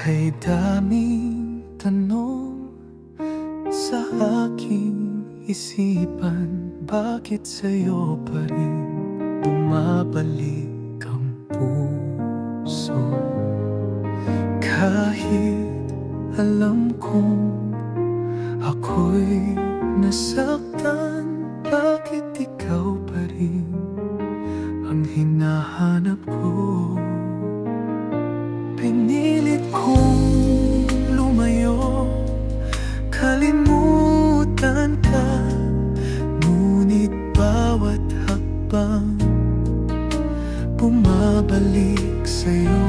Ika'y daming tanong sa aking isipan. Bakit sa'yo pa rin bumabalik ang puso? Kahit alam kong ako'y nasaktan, bakit ikaw pa rin ang hinahanap ko? Pinilit kong lumayo, kalimutan ka, ngunit bawat hakbang bumabalik sa'yo.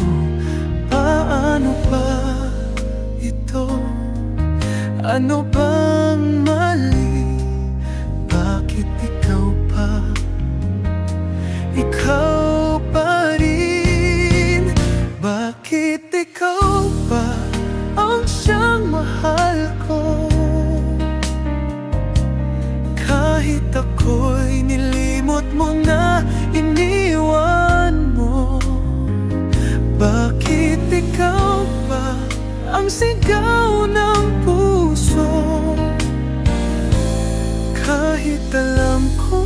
Paano ba ito? Ano bang mali? Bakit ikaw pa? Ikaw pa rin? Bakit ikaw pa ang siyang mahal ko? Kahit ako'y nilimot mo na, iniwan mo. Bakit ikaw pa ang sigaw ng puso? Kahit alam ko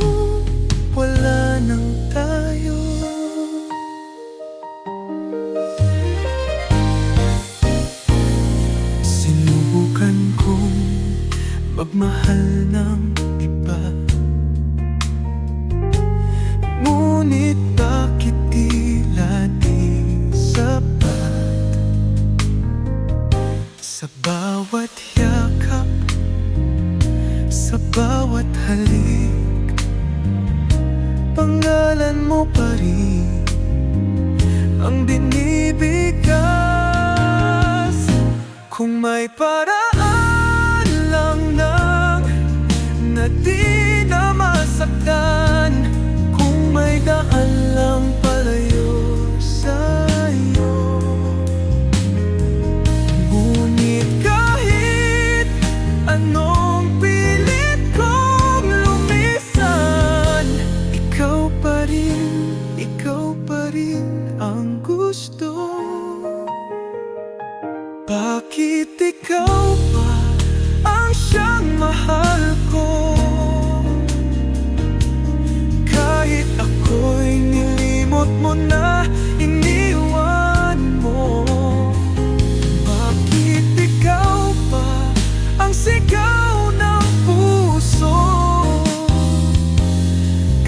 wala nang tayo. Sinubukan kong magmahal ng iba, ngunit bakit tila di sapat? Sa bawat yakap, sa bawat halik, pangalan mo pa rin ang binibigas. Kung may paraan lang na di na masaktan, kung may daan lang palayo sa'yo. Ngunit kahit anong pilit kong lumisan, ikaw pa rin ang gusto. Bakit ikaw pa ang siyang mahal ko? Kahit ako'y nilimot mo na, iniwan mo. Bakit ikaw pa ang sigaw ng puso?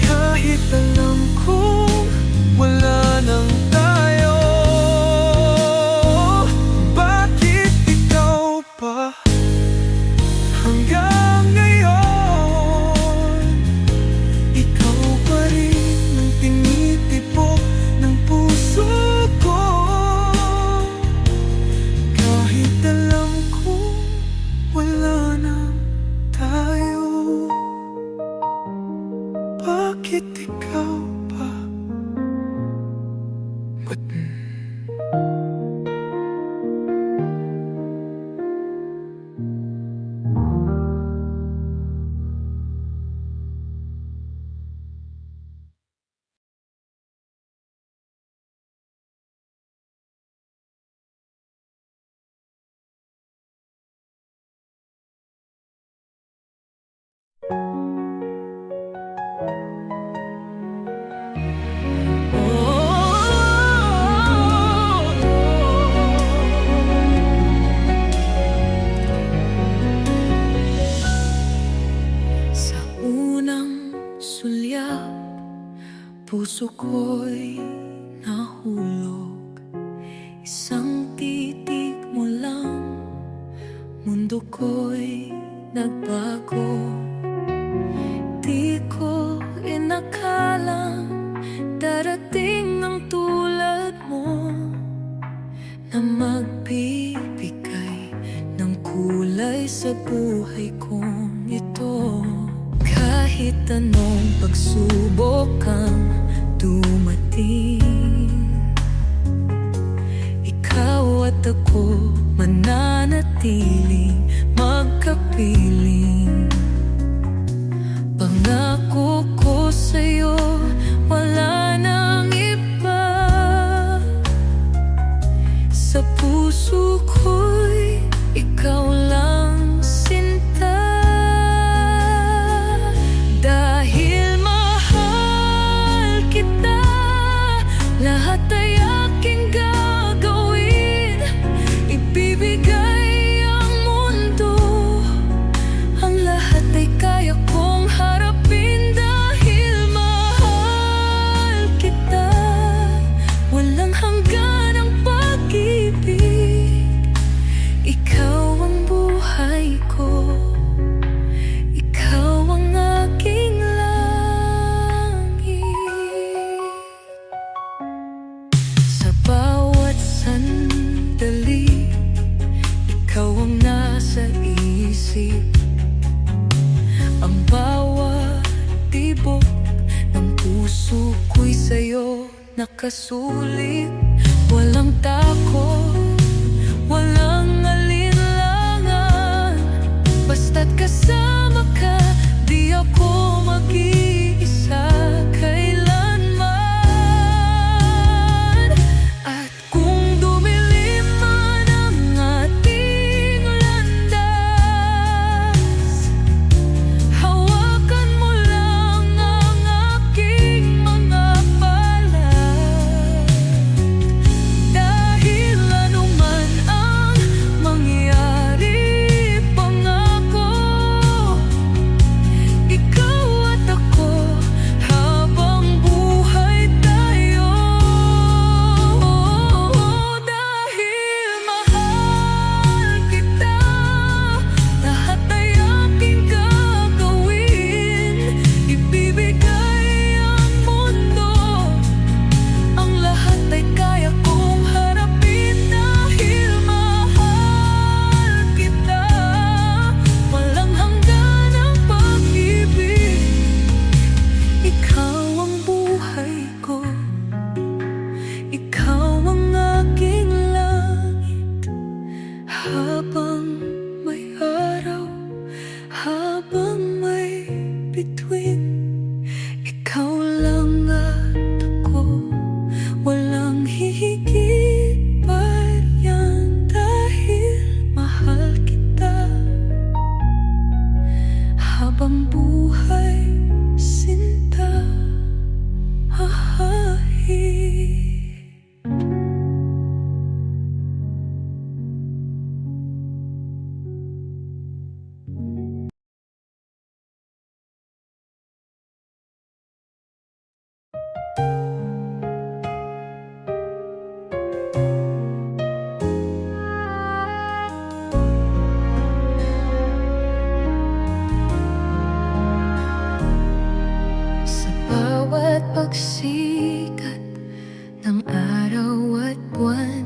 Kahit alam kong wala nang tayo. Bakit ikaw pa hanggang ngayon? Ikaw pa rin ang tinitipok ng puso ko. Kahit alam kong wala nang tayo. Bakit ikaw pa? Sa unang sulyap, puso ko'y nahulog. Isang titig mo lang, mundo ko'y nagbago. Di ko inakalang darating ang tulad mo, na magbibigay ng kulay sa buhay kong ito. Kahit anong pagsubok ang dumating, ikaw at ako mananatiling magkapiling. Pangako ko sa'yo, wala nang iba. Sa puso ko'y ikaw lang sinta. Dahil mahal kita, lahat ay aking gagawin. Ibibigay ang mundo, ang lahat ay kaya kong harapin. Dahil mahal kita, walang hanggan ang pag-ibig. Ikaw ang buhay ko, ikaw ang aking langit. Sa bawat sandali, ikaw ang nasa isip. Ang bawat tibok ng puso ko'y sa'yo nakasulit. Walang takot, walang alinlangan, basta't kasama ka, di ako mag-iisa kailanman. At kung dumilim man ang ating landas, hawakan mo lang ang aking mga palad. Dahil anuman ang mangyari, pangako, ikaw at ako habang buhay tayo. Dahil mahal kita, lahat ay aking gagawin. Ibibigay ang mundo, ang lahat ay kaya kong harapin. Dahil mahal kita, walang hanggan ang pag-ibig. Ikaw ang buhay ko, ikaw ang aking langit. Habang may araw, habang may bituin, ikaw lang at ako, walang hihigit pa riyan. Dahil mahal kita, habang buhay sinta. Sa bawat pagsikat ng araw at buwan,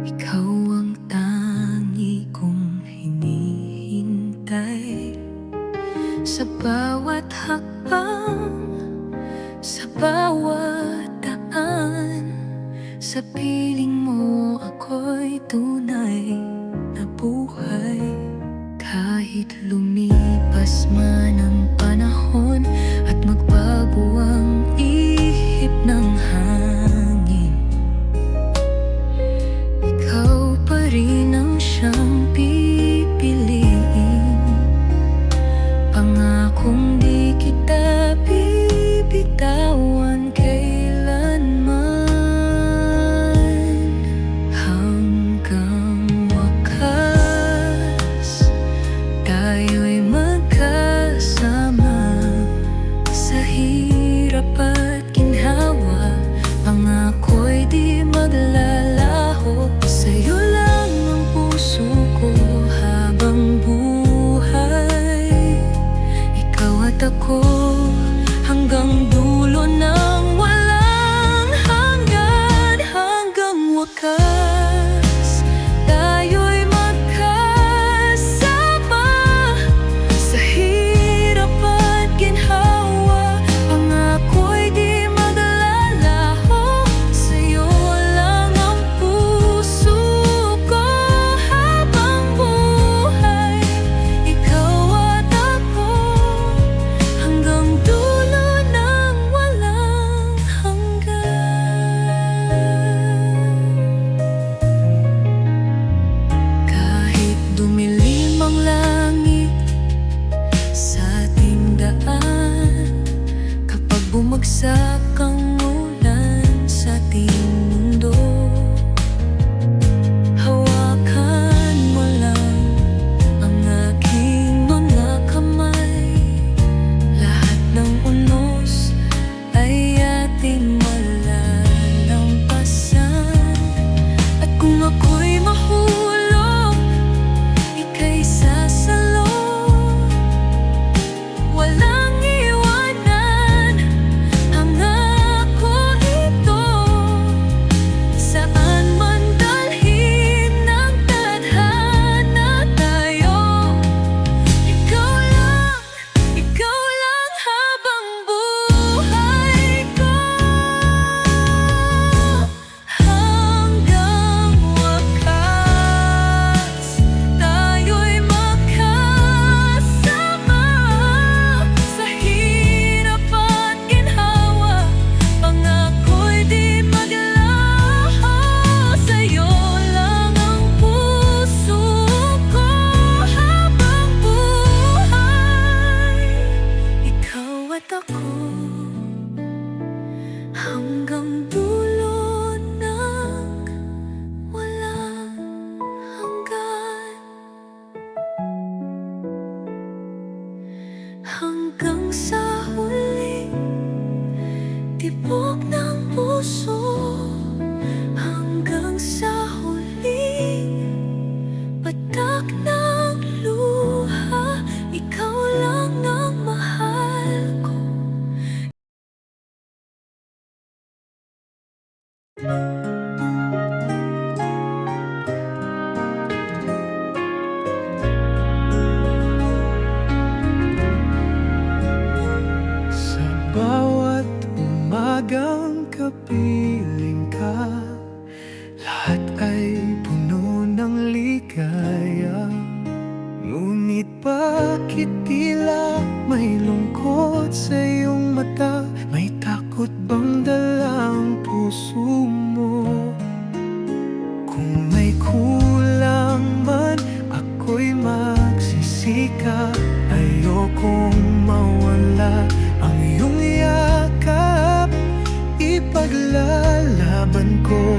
ikaw ang tangi kong hinihintay. Sa bawat hakbang, sa bawat daan, sa piling mo ako'y tunay na buhay. Kahit lumipas man ang panahon at magbago ang ihip ng hangin, ikaw pa rin ang siyang pipiliin. Pangakong di kita bibitawan kailanman, hanggang ka, ayokong mawala ang iyong yakap. Ipaglalaban ko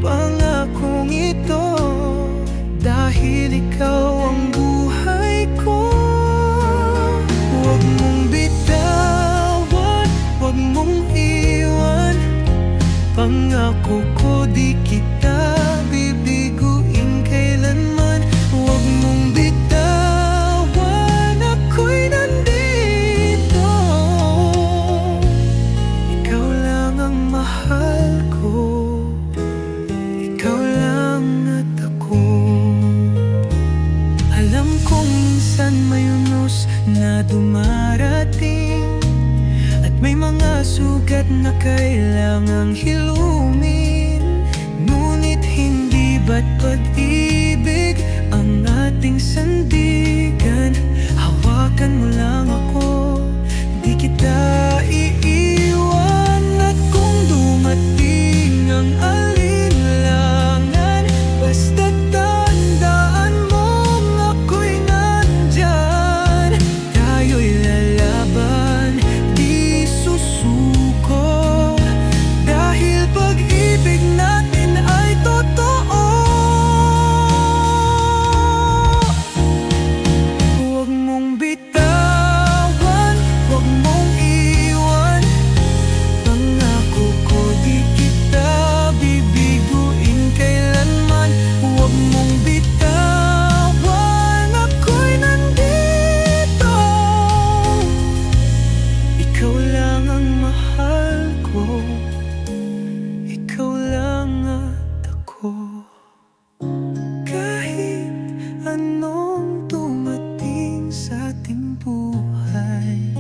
pangakong ito, dahil ikaw ang buhay ko. Huwag mong bitawan, huwag mong iwan. Pangako ko di kita bibiguin kailanman. Huwag mong bitawan, ako'y nandito. Ikaw lang ang mahal ko, ikaw lang at ako. Alam kong minsan may unos na dumarating, at may mga sugat na kailangang hilumin. Ngunit hindi ba't pag-ibig ang ating sandigan? Hawakan mo lang ako, di kita iiwan. At kung dumating ang alinlangan, basta't tandaan mong ako'y nandyan. Tayo'y lalaban, di susuko, dahil pag-ibig natin ay totoo. Huwag mong bitawan, huwag mong iwan. Pangako ko di kita bibiguin kailanman. Huwag mong bitawan, ako'y nandito. Ikaw lang ang mahal ko, ikaw lang at ako. Kahit anong dumating sa ating buhay,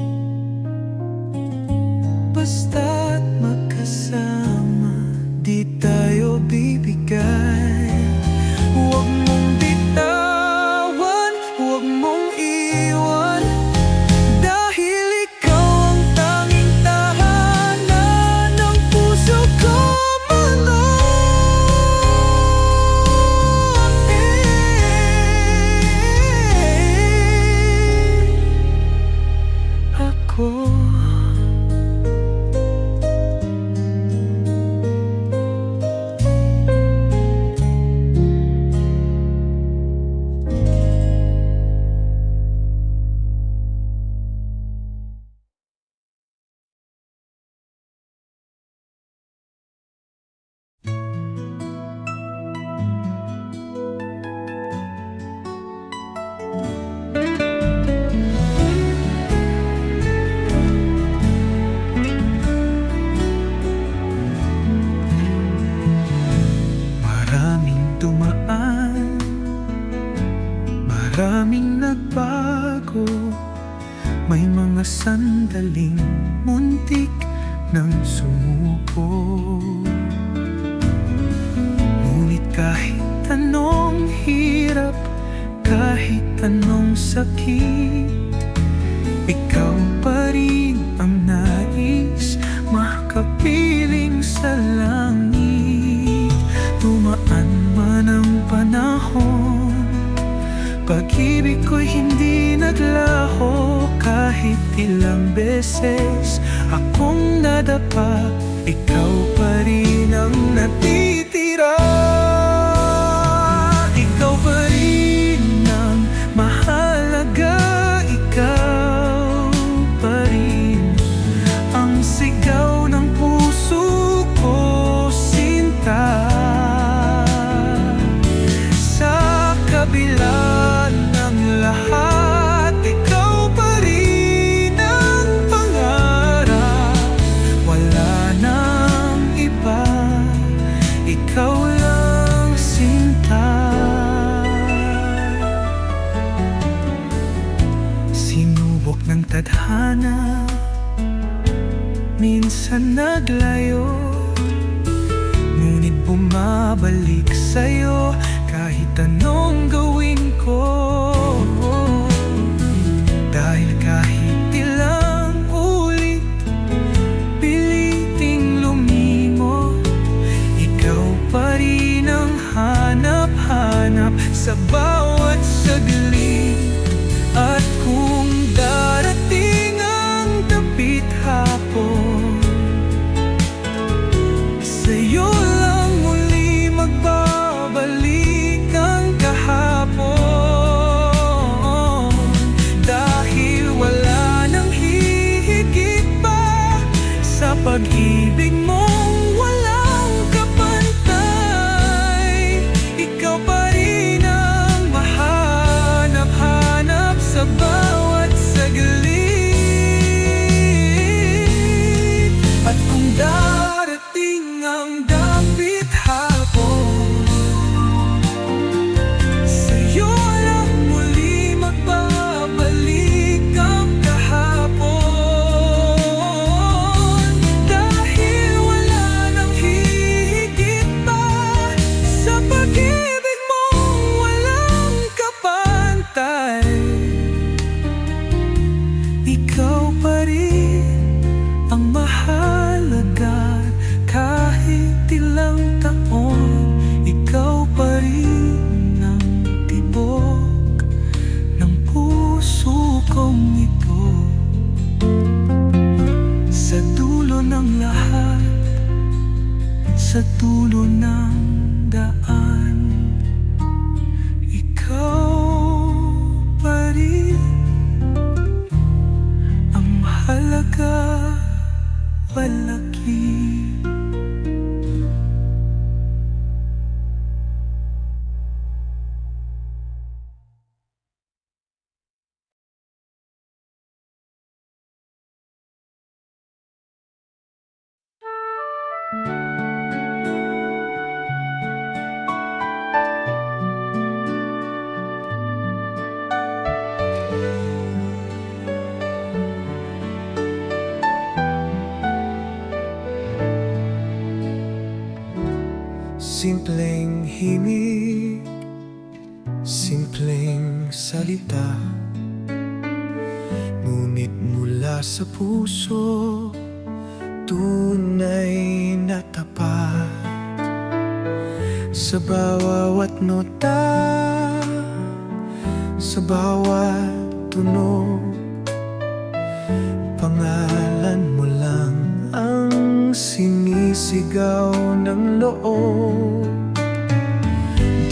basta't magkasama, di tayo bibigay. Huwag mong bitawan, huwag mong iwan, dahil ikaw ang tanging tahanan ng puso ko. Ako maraming dumaan, maraming nagbago. May mga sandaling muntik nang sumuko. Ngunit kahit anong hirap, kahit anong sakit, ikaw pa rin ang nais makapiling sa langit. Tumaan man ang panahon, pag-ibig ko'y hindi naglaho. Kahit ilang beses akong nadapa, ikaw pa rin ang natitira. Ikaw pa rin ang mahalaga, ikaw pa rin ang sigaw ng puso ko, sinta. Sa kabila ng lahat, ikaw pa rin ang pangarap. Wala nang iba, ikaw lang, sinta. Sinubok ng tadhana, minsan naglayo, ngunit bumabalik sa'yo kahit anong gawin ko. Dahil kahit ilang ulit piliting lumingon, ikaw pa rin ang hanap-hanap sa bawat saglit. pag-ibig mong walang kapantay. Ikaw pa rin ang mahanap-hanap sa bawat saglit. At kung darating ang dapit hapon, sa'yo lang muli magbabalik ang kahapon. Dahil wala nang hihigit pa sa pag-ibig mong walang kapantay. Ikaw pa rin ang mahalaga kahit ilang taon. Ikaw pa rin ang tibok ng puso kong ito. Sa dulo ng lahat, sa dulo ng daan, ikaw pa rin ang mahalaga, walaki. Simpleng himig, simpleng salita, ngunit mula sa puso, tunay na tapat. Sa bawat nota, sa bawat tunog, pangalan mo lang ang sinisigaw ng loob.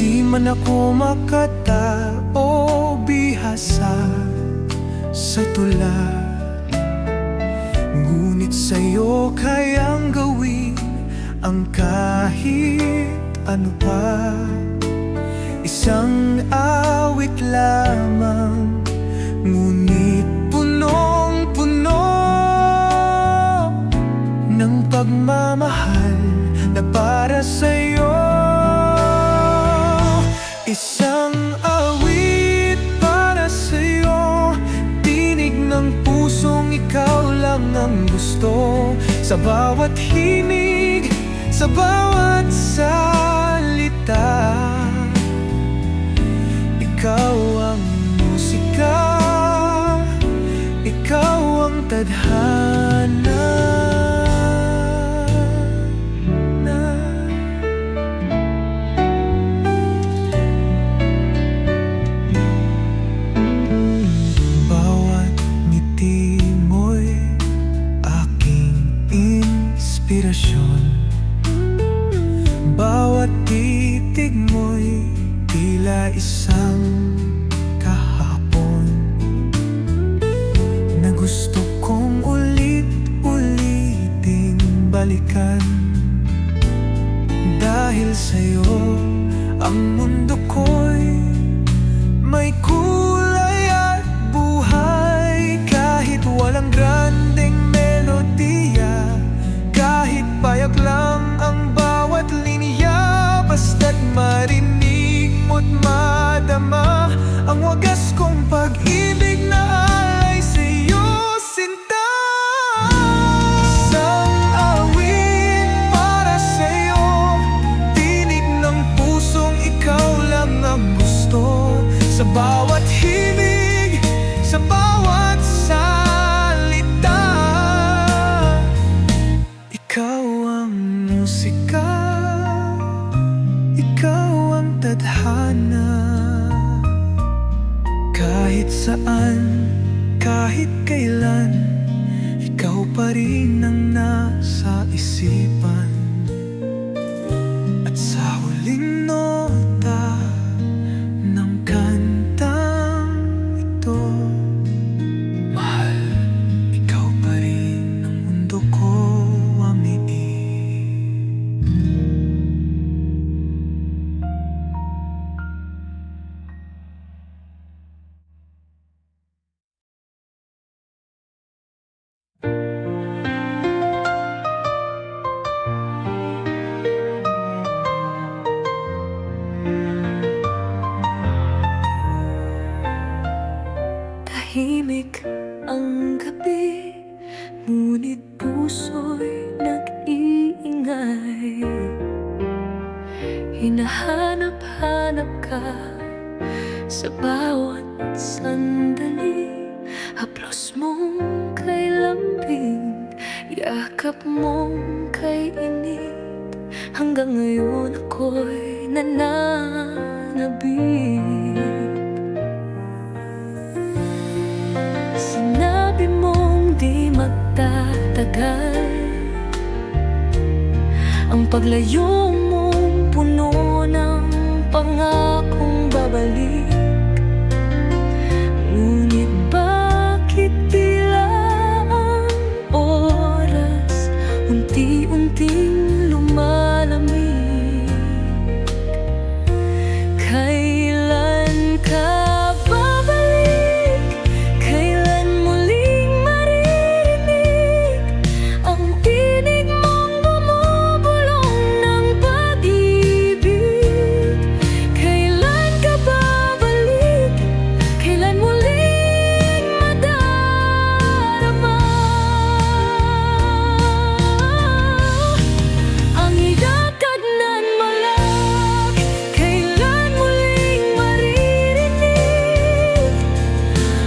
Di man ako makata o bihasa sa tula, ngunit sa'yo kayang gawin ang kahit ano pa. Isang awit lamang, ngunit punong-puno ng pagmamahal na para sa'yo. Isang awit para sa'yo, tinig ng pusong ikaw lang ang gusto. Sa bawat himig, sa bawat salita, ikaw ang musika, ikaw ang tadhana. Bawat ngiti mo'y aking inspirasyon, bawat titig mo'y tila isang kahapon na gusto kong ulit-uliting balikan. Dahil sa'yo ang mundo ko'y may kulay at buhay. Kahit walang grandeng melodiya, kahit payag lang ang bawat linya, basta't marinig mo't madama ang wagas kong pag-ibig na alay sa'yo, sinta. Isang awit para sa'yo, tinig ng pusong ikaw lang ang gusto. Sa bawat himig, sa bawat salita, ikaw ang musika, ikaw ang tadhana. Kahit saan, kahit kailan, ikaw pa rin ang nasa isipan. At sa huling nota ng kantang ito, mahal, ikaw pa rin ang mundo ko. Hinahanap-hanap ka sa bawat sandali. Haplos mong kay lambing, yakap mong kay init. Hanggang ngayon ako'y nananabik. Sinabi mong di magtatagal ang paglayo mong puno ng pangakong babalik. Ngunit bakit tila ang oras unti-unting lumalamig? Kailan ka babalik? Kailan muling maririnig ang tinig mong bumubulong ng pag-ibig? Kailan ka babalik? Kailan muling madarama ang iyong kagnanmalak? Kailan muling maririnig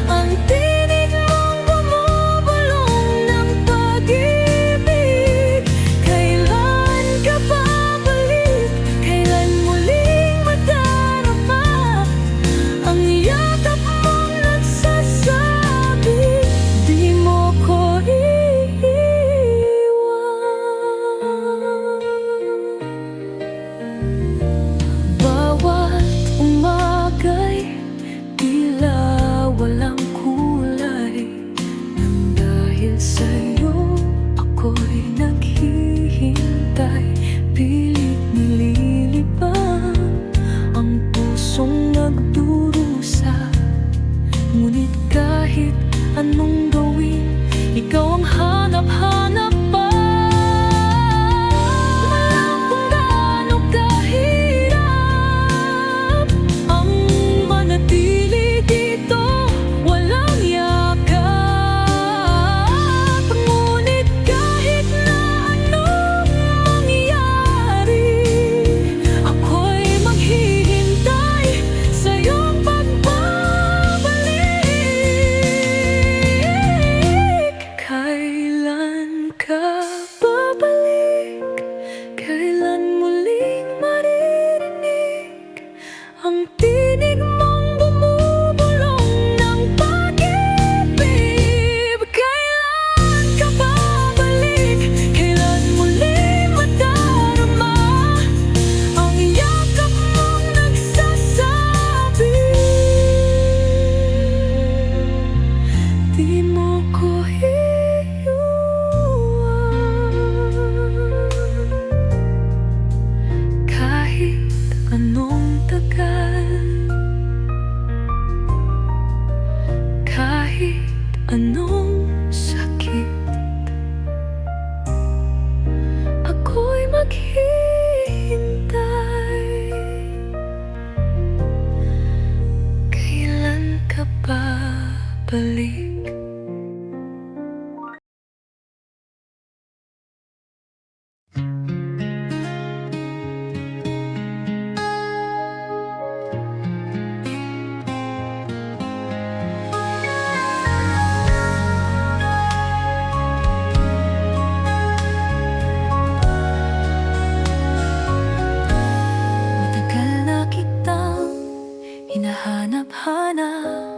ang tinig mong bumubulong ng pag-ibig? Kailan ka babalik? Kailan muling madarama ang yakap mong nagsasabi di mo ko iiwan? Bawat umaga'y tila walang kulay, nang dahil sa'yo ako'y naghihintay. Pilit nililibang ang pusong nagdurusa, ngunit kahit anong gawin, ikaw ang hanap-hanap pa. Walang kung gaano kahirap ang manatili dito, walang yakap. Ngunit kahit na anong mangyari, ako'y maghihintay sa iyong pagbabalik. Kailan ka babalik? Kailan muling maririnig ang tinig mong bumubulong ng pag-ibig? Kailan ka babalik? Kailan muling madarama ang yakap mong nagsasabi di mo ko iiwan? Kahit anong tagal, kahit anong sakit, ako'y maghihintay. Kailan ka babalik? Matagal na kitang hinahanap-hanap,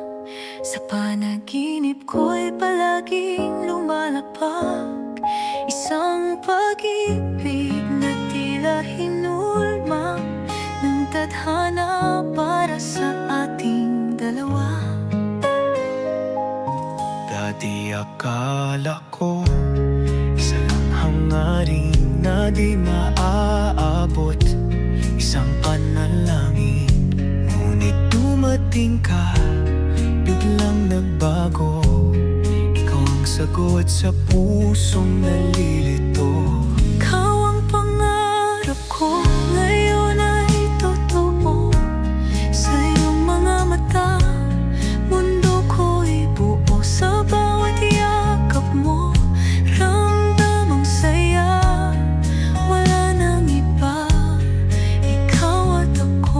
sa panaginip ko'y palaging lumalapag. Isang pag-ibig na tila hinulma ng tadhana para sa ating dalawa. Dati akala ko isa lang hangarin na di maaabot, isang panalangin. Ngunit dumating ka, biglang nagbago. Ikaw ang sagot sa pusong nalilito. Ikaw ang pangarap ko, ngayon ay totoo. Sa iyong mga mata, mundo ko'y buo. Sa bawat yakap mo, ramdam ang saya. Wala nang iba, ikaw at ako.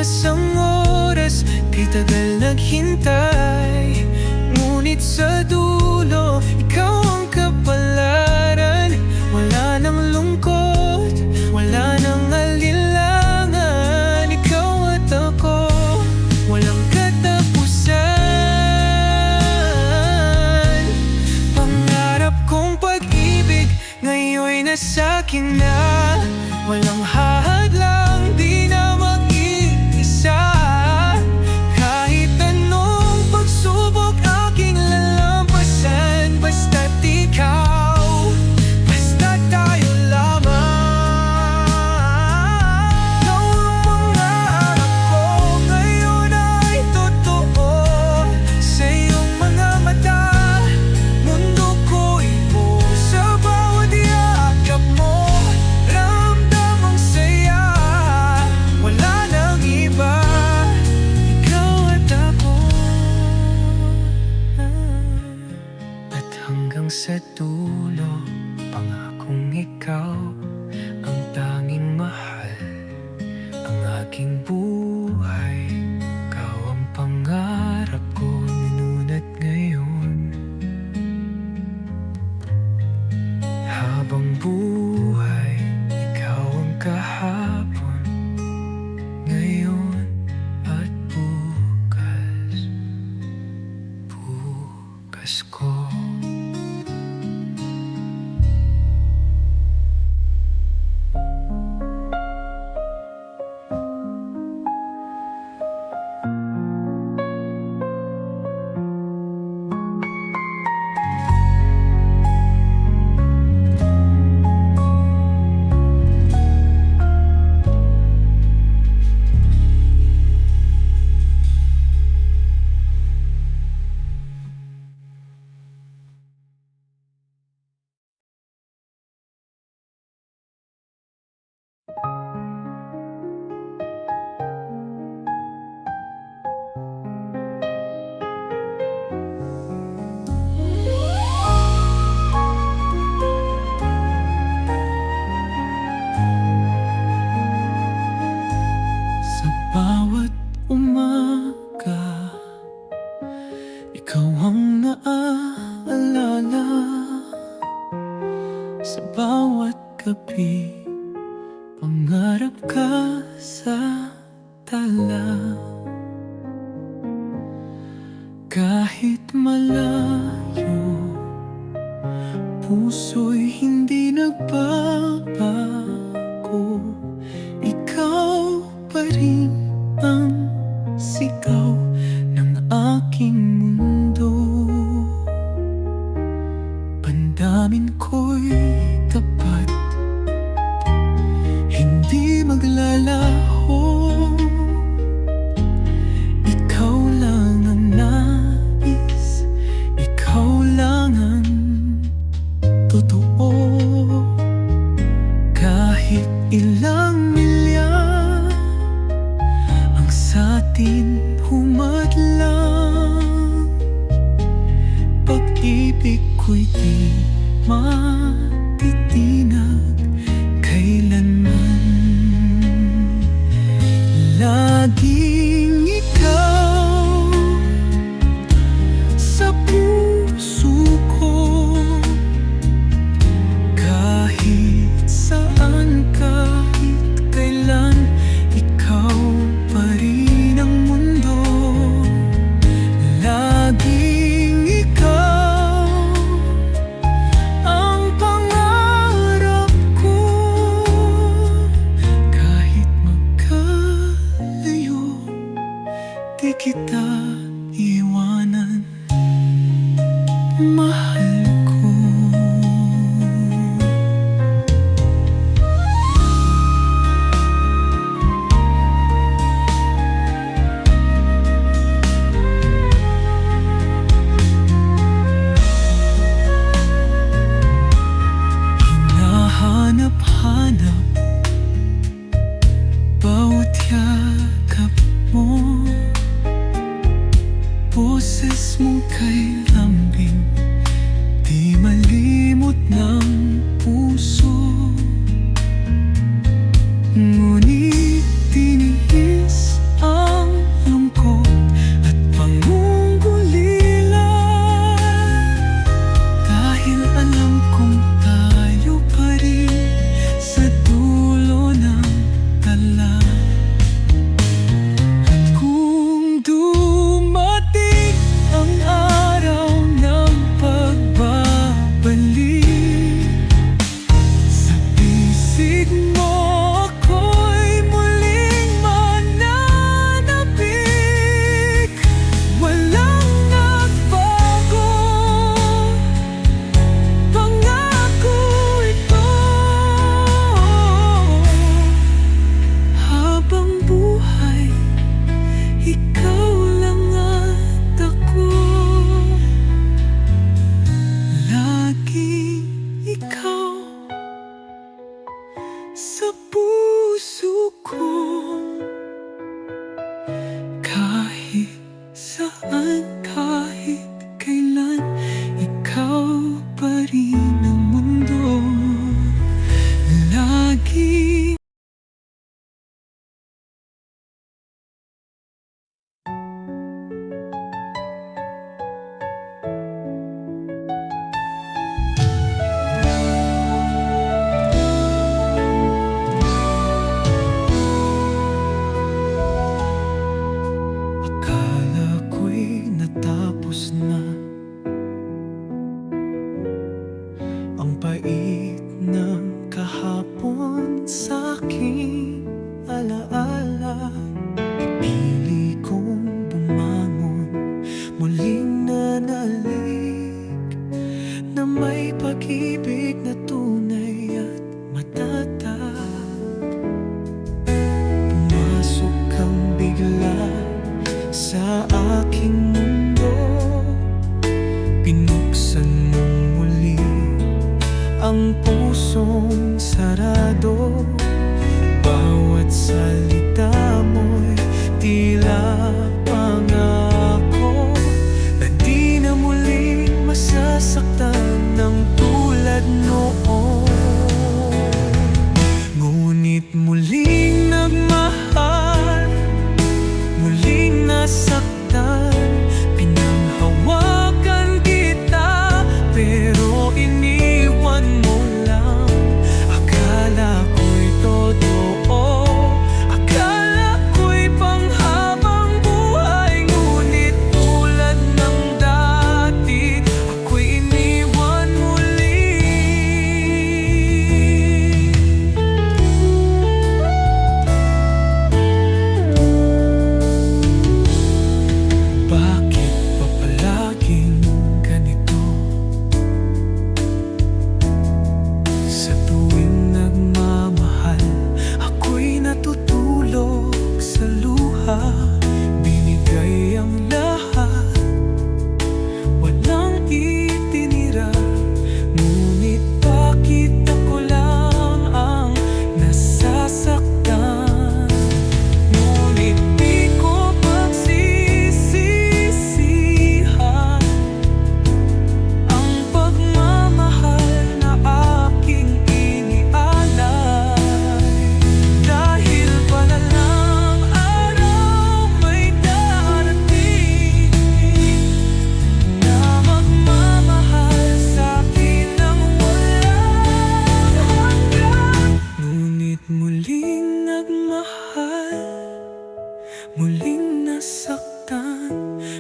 isang oras, di tagal naghintay. Ngunit sa dulo, ikaw ang kapalaran. Wala nang lungkot, wala nang alinlangan. Ikaw at ako, walang katapusan. Pangarap kong pag-ibig, ngayon'y nasa'kin na. Walang hahadlang, di na mag-iisa. Kahit anong pagsubok aking lalampasan, basta't ikaw, basta't tayo lamang. Ikaw ang pangarap ko, ngayon ay totoo. Sa iyong mga mata, mundo ko'y buo. Sa bawat yakap mo, ramdam ang saya. Wala nang iba, ikaw at ako. At hanggang sa dulo, pangakong ikaw ang tanging mahal. Ang aking buhay, ikaw ang pangarap ko noon at ngayon. Habang buhay, ikaw ang kahapon, ngayon at bukas, bukas ko. Sa bawat umaga, ikaw ang naaalala. Sa bawat gabi, pangarap ka sa tala. Kahit malayo, puso'y hindi nagbabago. Ikaw pa rin ang sigaw ng aking mundo. Damdamin ko'y tapat, hindi maglalaho. Ikaw lang ang nais, ikaw lang ang totoo. Kahit ilang milya ang sa'tin humadlang, pag-ibig ko'y di matitinag kailanman. Laging ikaw sa puso ko, kahit saan, kahit kailan, ikaw pa rin ang mundo. Laging ikaw ang pangarap ko, kahit magkalayo, di kita iwanan, mahal ko. Hinahanap-hanap bawat yakap mo, boses mong kay lambing, di malimot ng puso. Ngunit tiniis sa puso ko. Kahit saan, kahit kailan, ikaw pa rin ang mundo. Lagi akala ko'y natapos na ang pait ng kahapon sa'king alaala. Pipili kong bumangon, muling nanalik na may pag-ibig na tunay at matatag. Pumasok kang bigla sa aking mundo, pinuksan mo muli ang pusong sarado. Bawat salita mo'y tila pangako na di na muling masasaktan ng tulad noon. Ngunit muling nagmahal, muling nasaktan, pinanghawakan kita pero iniwan mo lang. Akala ko'y totoo, akala ko'y panghabang buhay, ngunit tulad ng dati, ako'y iniwan muli. Bakit pa palaging ganito? Sa tuwing nagmamahal, ako'y natutulog sa luha. Binigay ang lahat, walang itinira. Ngunit bakit ako lang ang nasasaktan? Ngunit di ko pagsisisihan ang pagmamahal na aking inialay. Dahil palalang araw may darating na magmamahal sa'kin ng walang hanggan. Ngunit muling nagmahal, muling nasaktan,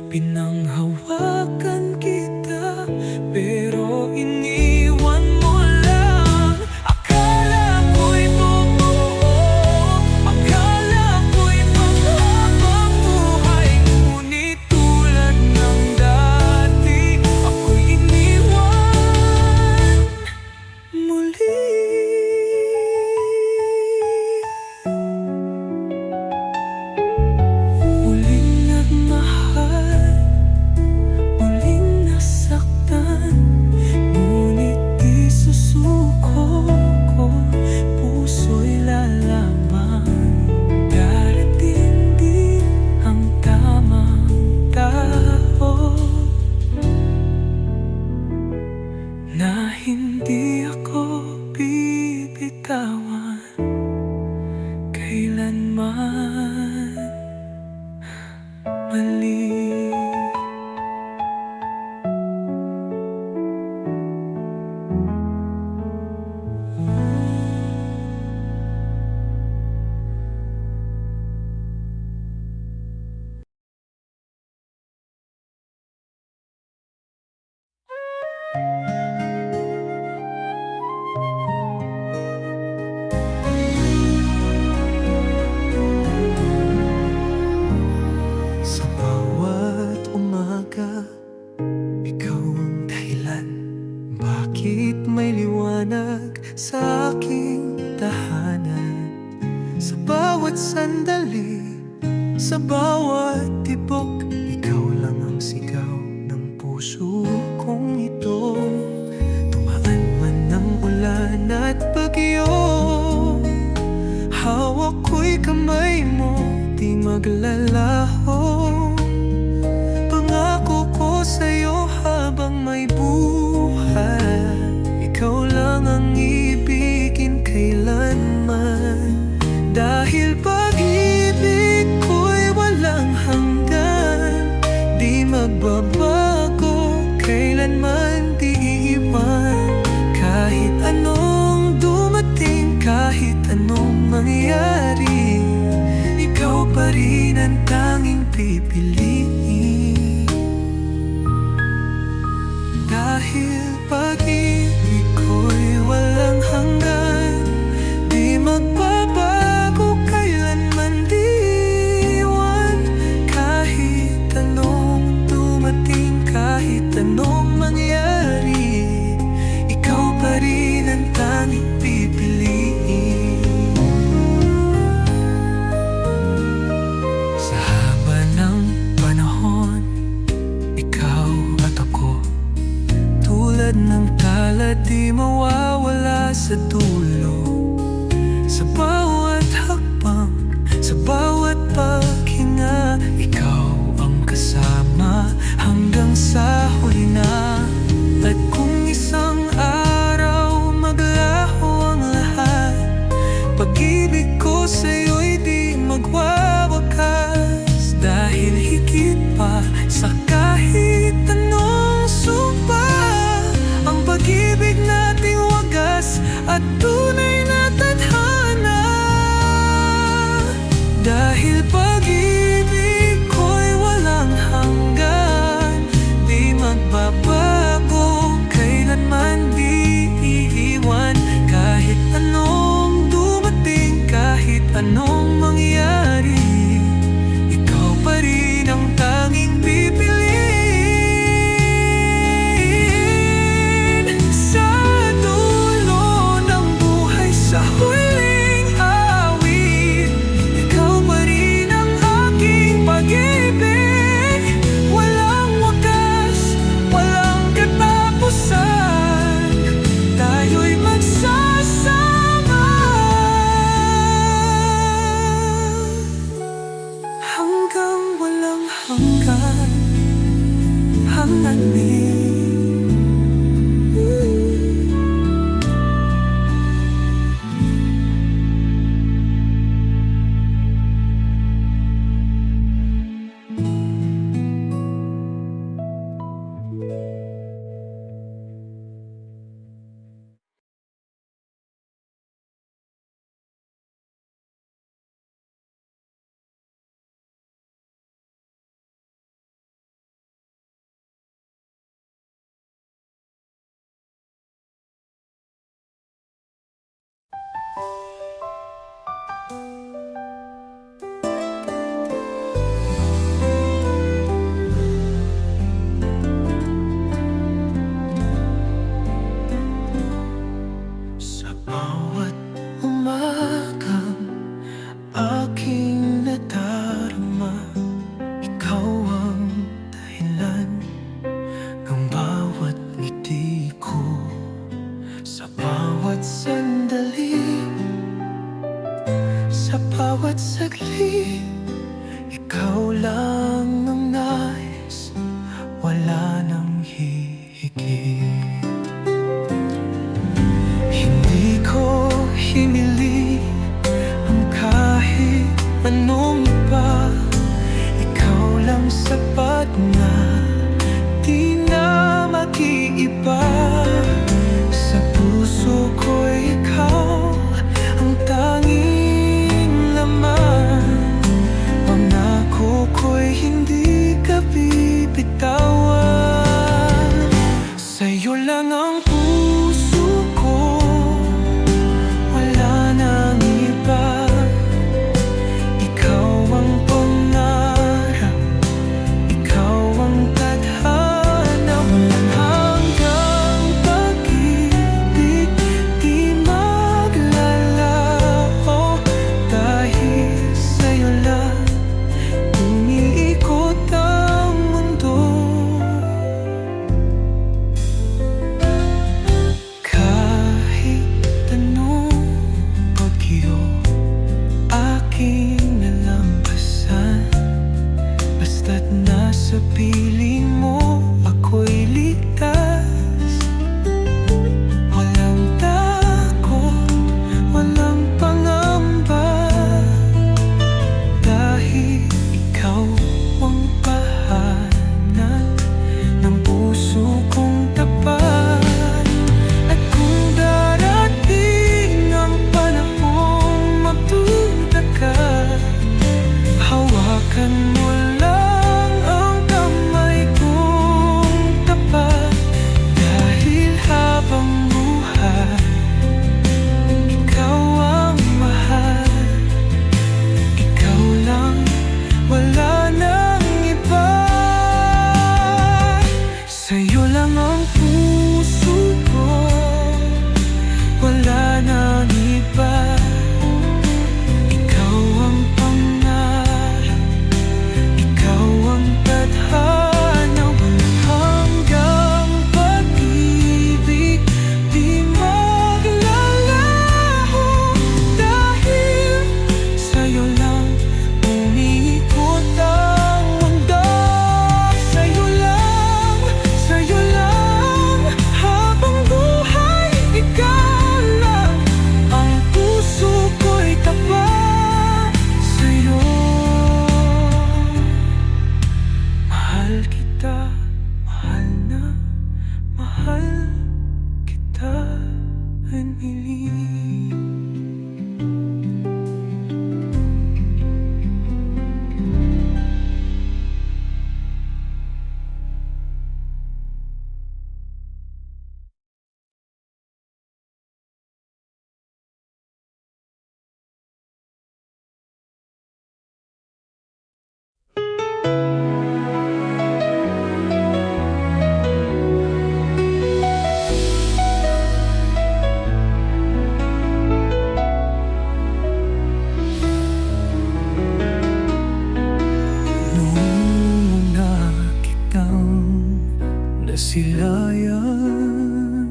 pinanghawakan kita pero iniwan mo lang. Akala ko'y totoo, akala ko'y panghabang buhay, ngunit tulad ng dati, ako'y iniwan muli. Muling nagmahal, muling nasaktan, ngunit di susuko ko, puso'y lalaman. Darating din ang tamang tao na hindi ako bibitawan kailanman mali. Sa bawat umaga, ikaw ang dahilan. Bakit may liwanag sa aking tahanan? Sa bawat sandali, sa bawat tibok, ikaw lang ang sigaw ng puso kong ito. Tumaan man ng ulan at bagyo, maglalaho. Pangako ko sa'yo habang may buhay, ikaw lang ang ibigin kailanman. Dahil pag-ibig ko'y walang hanggan, di magbabago, kailanman di iiwan. Kahit anong dumating, kahit anong mangyari, ikaw pa rin ang tanging pipiliin. Dahil pag-ibig ko'y walang hanggan, di magbabago, kailanman di iwan. Kahit anong dumating, kahit anong mangyari, ikaw pa rin ang tanging pipiliin. Sa haba ng panahon, ikaw at ako, tulad ng tala di mawawala sa dulo. Sa bawat hakbang, sa bawat paghinga, ikaw ang kasama hanggang sa huli na. At kung isang araw maglaho ang lahat, pag-ibig ko sa'yo'y di magwawakas. Dahil higit pa sa kahit anong sumpa, ang pag-ibig nating wagas at tunay na tadhana. Dahil pag-ibig ko'y walang hanggan, di magbabago, kailanman di iiwan. Kahit anong dumating, kahit anong mangyari, ikaw pa rin ang tanging pipiliin. Sa dulo ng buhay, sa huling awit, ikaw pa rin ang aking pag-ibig. Walang wakas, walang katapusan, tayo'y magsasama hanggang walang hanggan, hangganin. Sa bawat umagang aking nadarama, ikaw ang dahilan ng bawat ngiti ko. Sa bawat sandali, sa bawat saglit, ikaw lang ang nais, wala nang hihigit. Hindi ko hinili ang kahit anong iba, ikaw lang sapat na, di na mag-iiba. Sa puso ko'y ikaw ang tanging laman, pangako ko'y hindi ka bibitawan. Sa'yo lang ang puso ko, wala nang iba. Ikaw ang pangarap, ikaw ang tadhana. Walang hanggang pag-ibig, di maglalaho. Dahil sa'yo lang umiikot ang mundo. Kahit anong bagyo aking nalampasan, sa piling mo ako'y ligtas. Walang takot, walang pangamba, dahil ikaw ang tahanan ng puso kong tapat. At kung darating ang panahong magduda ka, hawakan mo lang ang kamay kong tapat. Dahil habang buhay, ikaw ang mahal. Ikaw lang, wala nang iba. Sa'yo lang ang puso ko, wala nang iba. Ikaw ang pangarap, ikaw ang tadhana. Walang hanggang pag-ibig, di maglalaho. Dahil sa'yo lang umiikot ang mundo. Sa'yo lang habang buhay, ikaw lang ang puso ko'y tapat sa'yo. Mahal kita, mahal na mahal kita, Angeline. Nung una kitang nasilayan,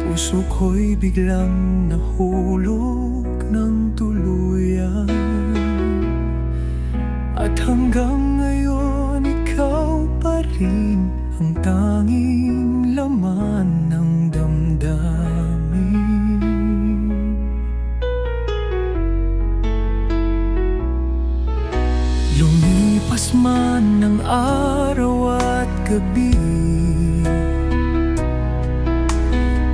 puso ko'y biglang nahulog ng tuluyan. At hanggang ngayon, ikaw pa rin ang tanging laman ng damdamin. Lumipas man ng araw at gabi,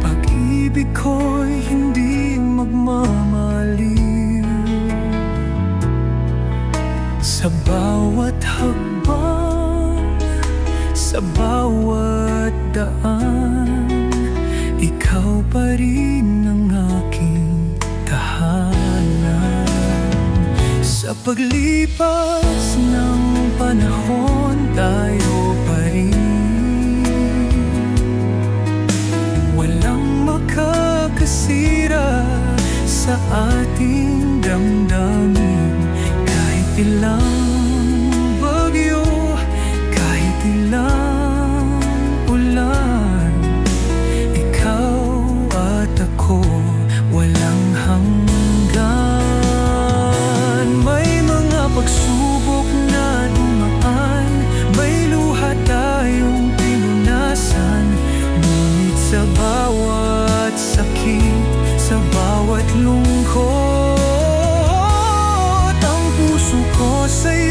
pag-ibig ko'y hindi magmamaliw. Sa bawat hakbang, sa bawat daan, ikaw pa rin ang aking tahanan. Sa paglipas ng panahon, tayo pa rin walang makakasira sa ating damdamin. Kahit ilang bagyo, kahit ilang ulan, ikaw at ako walang hanggan. May mga pagsubok na dumaan, may luha tayong pinunasan. Ngunit sa bawat sakit, sa bawat lungkot, ang puso ko sa'yo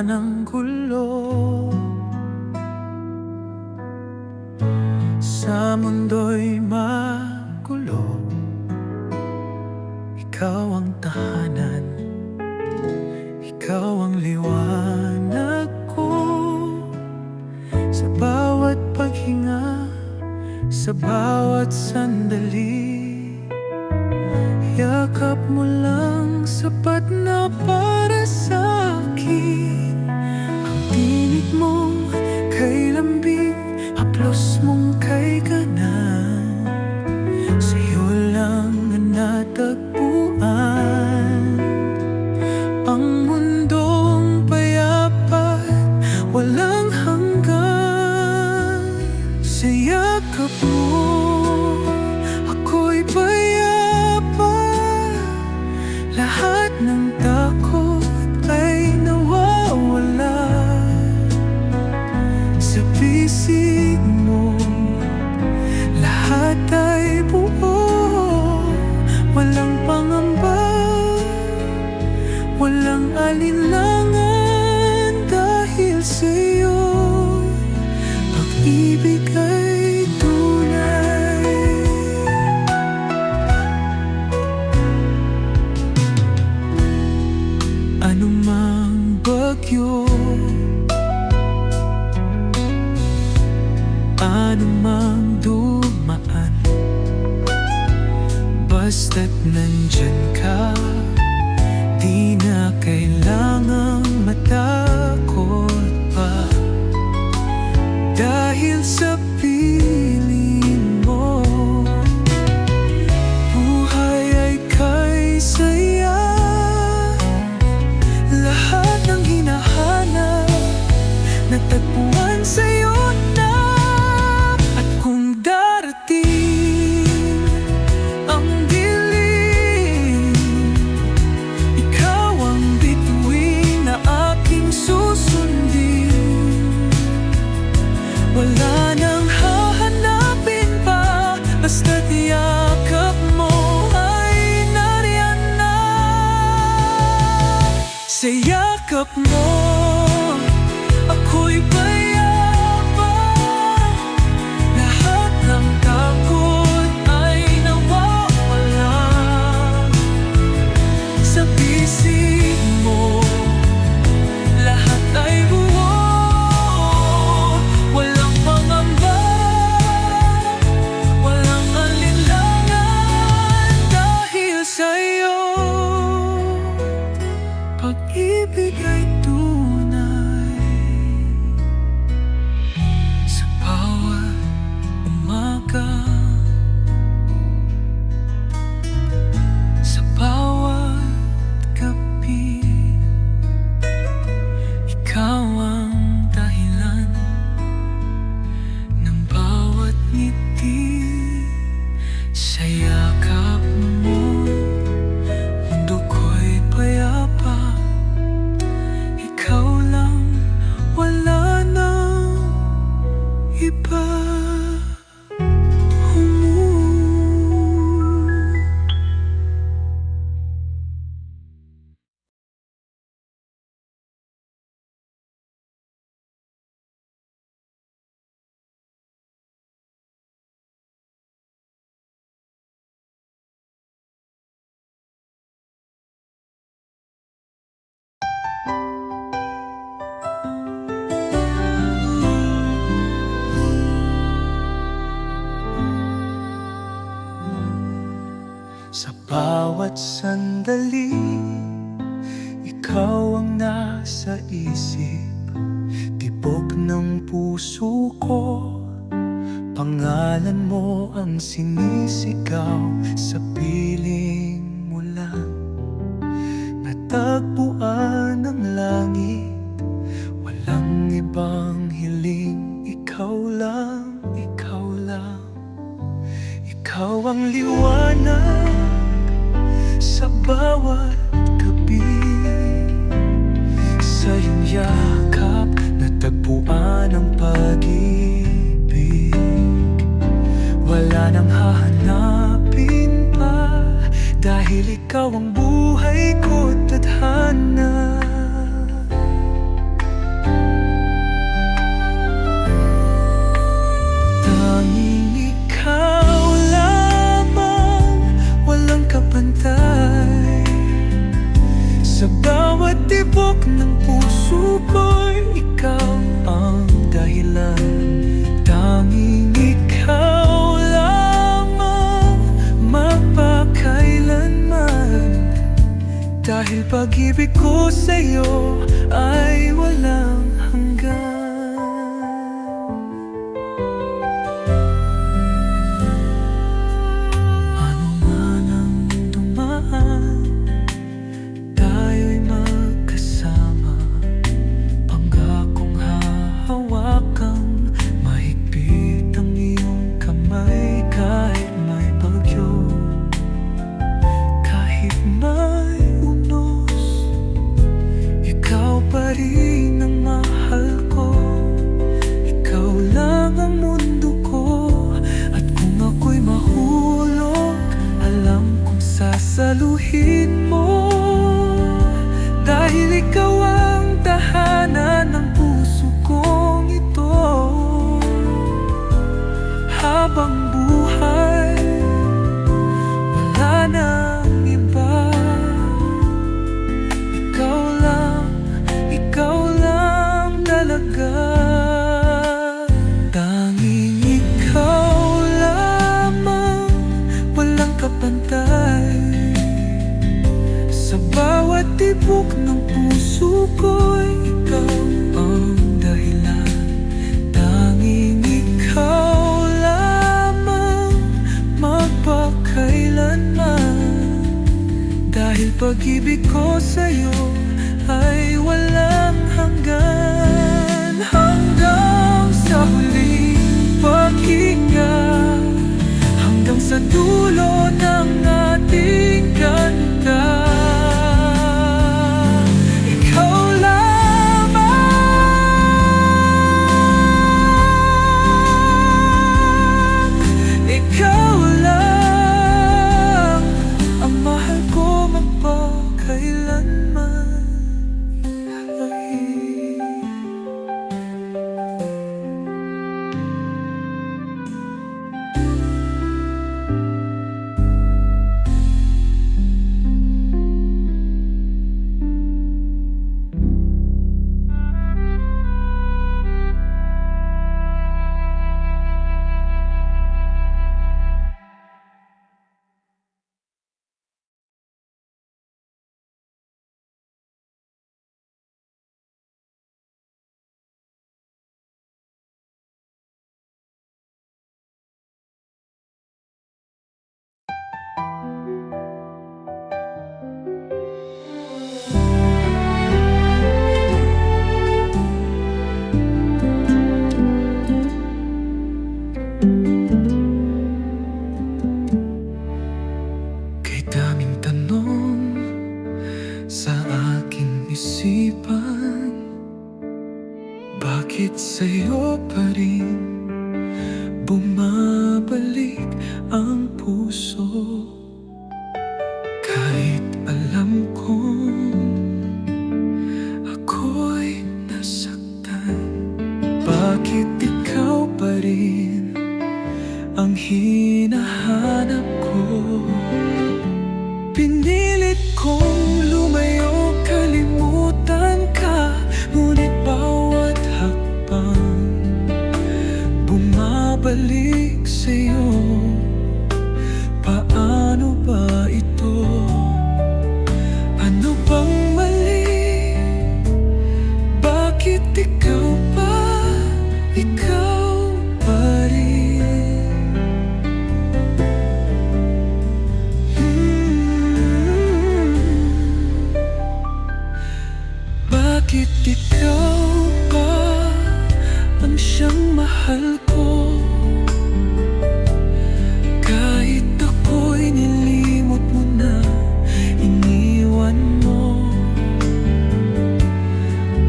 wala ng gulo. Sa mundo'y magulo, ikaw ang tahanan, ikaw ang liwanag ko. Sa bawat paghinga, sa bawat sandali, yakap mo lang sapat na para sa akin. Ang tinig mong kay lambing, haplos mong kay ganan, sa'yo lang natagpuan ang mundong payapat, walang hanggan. Sa yakap mo, ako'y payapa, lahat ng takot ay nawawala. Sa pisig mo, lahat ay buo, walang pangamba, walang alinlangan. Dahil sa'yo, pag-ibig ay tunay. Anumang bagyo, anumang dumaan, basta't nandyan ka, di na kailangang matakot pa. Dahil sa piling mo, buhay ay kay saya. Lahat ng hinahanap, natagpuan sa'yo na. At kung darating ang dilim, ikaw ang bituin na aking susundin. Wala nang hahanapin pa, basta't yakap mo ay nariyan na. Sa yakap mo, ako'y payapa, lahat ng takot ay nawawala. Sa pisig mo, lahat ay buo, walang pangamba, walang alinlangan. Dahil sa'yo, pag-ibig ay tunay. Sa bawat umaga, sa bawat gabi, ikaw ang dahilan ng bawat ngiti. Sa yakap mo, mundo ko'y payapa, ikaw lang, wala nang iba. Sa bawat sandali, ikaw ang nasa isip, tibok ng puso ko. Pangalan mo ang sinisigaw, sa piling mo lang natagpuan ang langit. Walang ibang hiling, ikaw lang, ikaw lang. Ikaw ang liwanag sa bawat gabi, sa iyong yakap natagpuan ang pag-ibig. Wala nang hahanapin pa, dahil ikaw ang buhay ko't tadhana. pag-ibig ko sa'yo ay walang hanggan. Ano man ang dumaan, tayo'y magkasama. Pangakong hahawakang mahigpit ang iyong kamay. Kahit may bagyo, kahit may unos, ikaw pa rin ang mahal ko. Ikaw lang ang mundo ko. At kung ako'y mahulog, alam kong sasaluhin mo. Dahil ikaw ang tahanan ng puso kong ito. Habang buhay, wala nang iba. Ikaw lang talaga. Tanging ikaw lamang, walang kapantay. Sa bawat tibok ng puso ko'y ikaw ang dahilan. Tanging ikaw lamang, magpakailanman. Dahil pag-ibig ko sa'yo ay walang hanggan. Hanggang sa huling paghinga, hanggang sa dulo ng ating ganda. Ikaw lamang, ikaw lang ang mahal ko magpakailanman. Kay daming tanong sa aking isipan, bakit sa'yo pa rin bumabalik ang puso? Kahit alam kong ako'y nasaktan, bakit ikaw pa rin ang hinahanap ko? Pinilit kong lumayo, kalimutan ka, ngunit bawat hakbang bumabalik sa'yo. Paano ba ito? Ano bang mali? Bakit ikaw pa rin? Bakit ikaw pa ang siyang mahal ko? Kahit ako'y nilimot mo na, iniwan mo.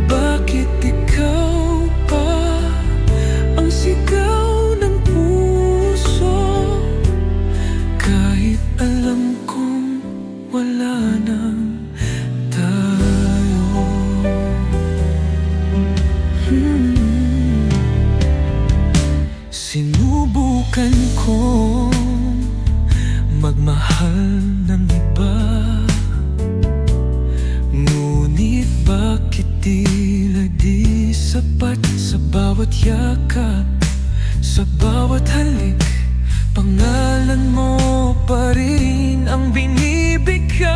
Bakit ikaw pa ang sigaw ng puso? Kahit alam kong wala nang tayo. Sinubukan kong magmahal ng iba, ngunit bakit tila di sapat? Sa bawat yakap, sa bawat halik, pangalan mo pa rin ang binibigkas.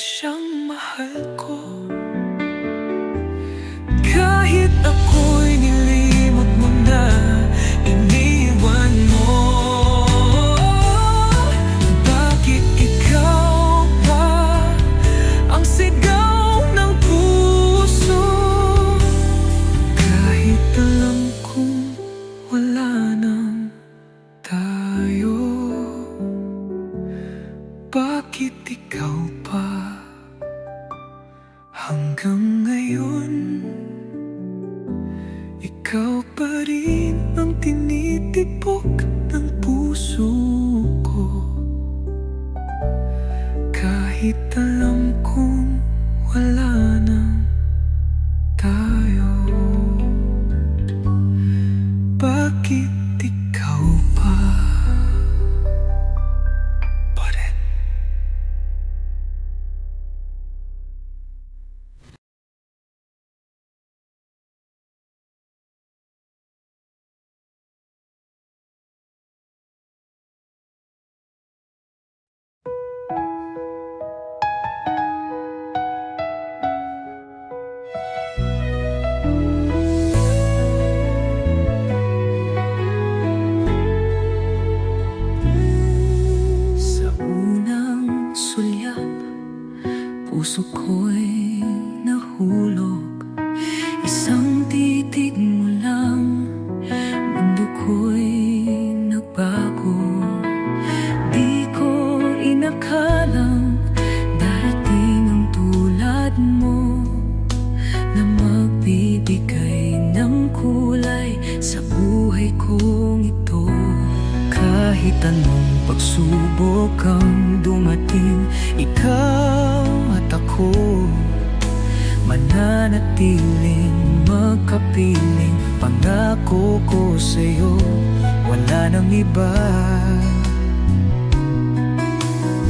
siyang mahal ko. Kahit ako'y nilimot mo na, iniwan mo. Bakit ikaw pa ang sigaw ng puso? Kahit alam kong wala nang tayo, bakit ikaw pa hanggang ngayon? Ikaw pa rin ang tinitipok ng puso ko. Kahit alam kong wala nang tayo, bakit ikaw pa rin? Sa unang sulyap, puso ko'y nahulog. Isang titig mo lang, mundo ko'y nagbago. Di ko inakalang darating ang tulad mo, na magbibigay ng kulay sa buhay kong ito. Kahit anong pagsubok ang dumating, ikaw at ako mananatiling magkapiling. Pangako ko sa'yo, wala nang iba.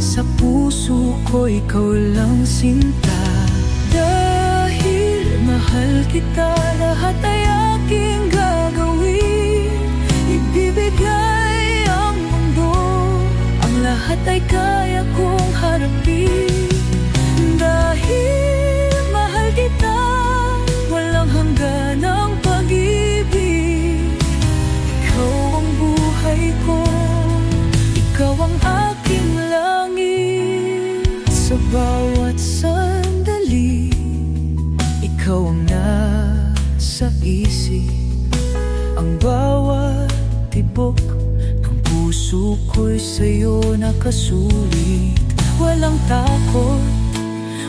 Sa puso ko ikaw lang sinta. Dahil mahal kita, lahat ay aking gagawin. Ibibigay ang mundo, ang lahat ay kaya kong harapin. Dahil mahal kita, walang hanggan ang pag-ibig. Ikaw ang buhay ko, ikaw ang aking langit. Sa bawat sandali, ikaw ang nasa isip. Ang bawat tibok ng puso ko'y sa'yo nakasulit. Walang takot,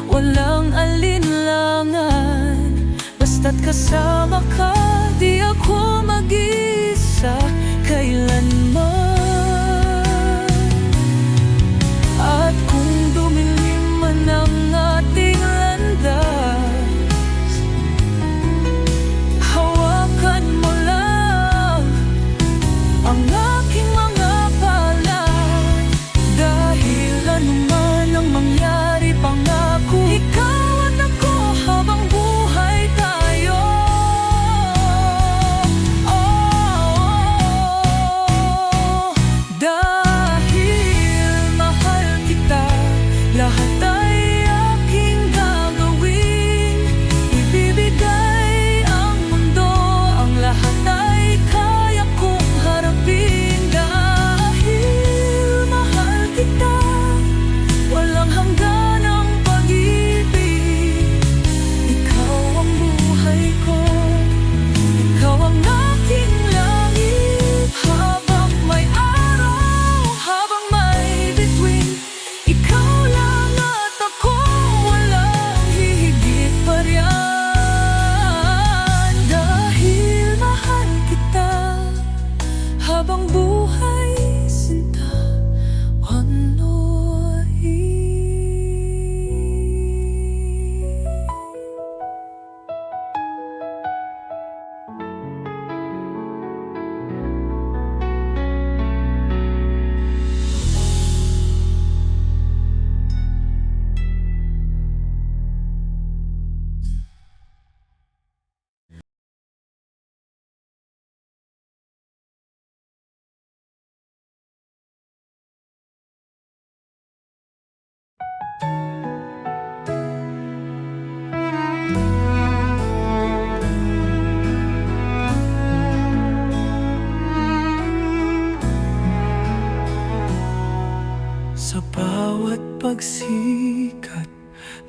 walang alinlangan, basta't kasama ka, di ako mag-isa kailanman. At kung dumilim man ang ating landas, hawakan mo lang ang aking mga palad. Dahil anuman ang mangyari, pangako ikaw at ako habang buhay tayo. Oh,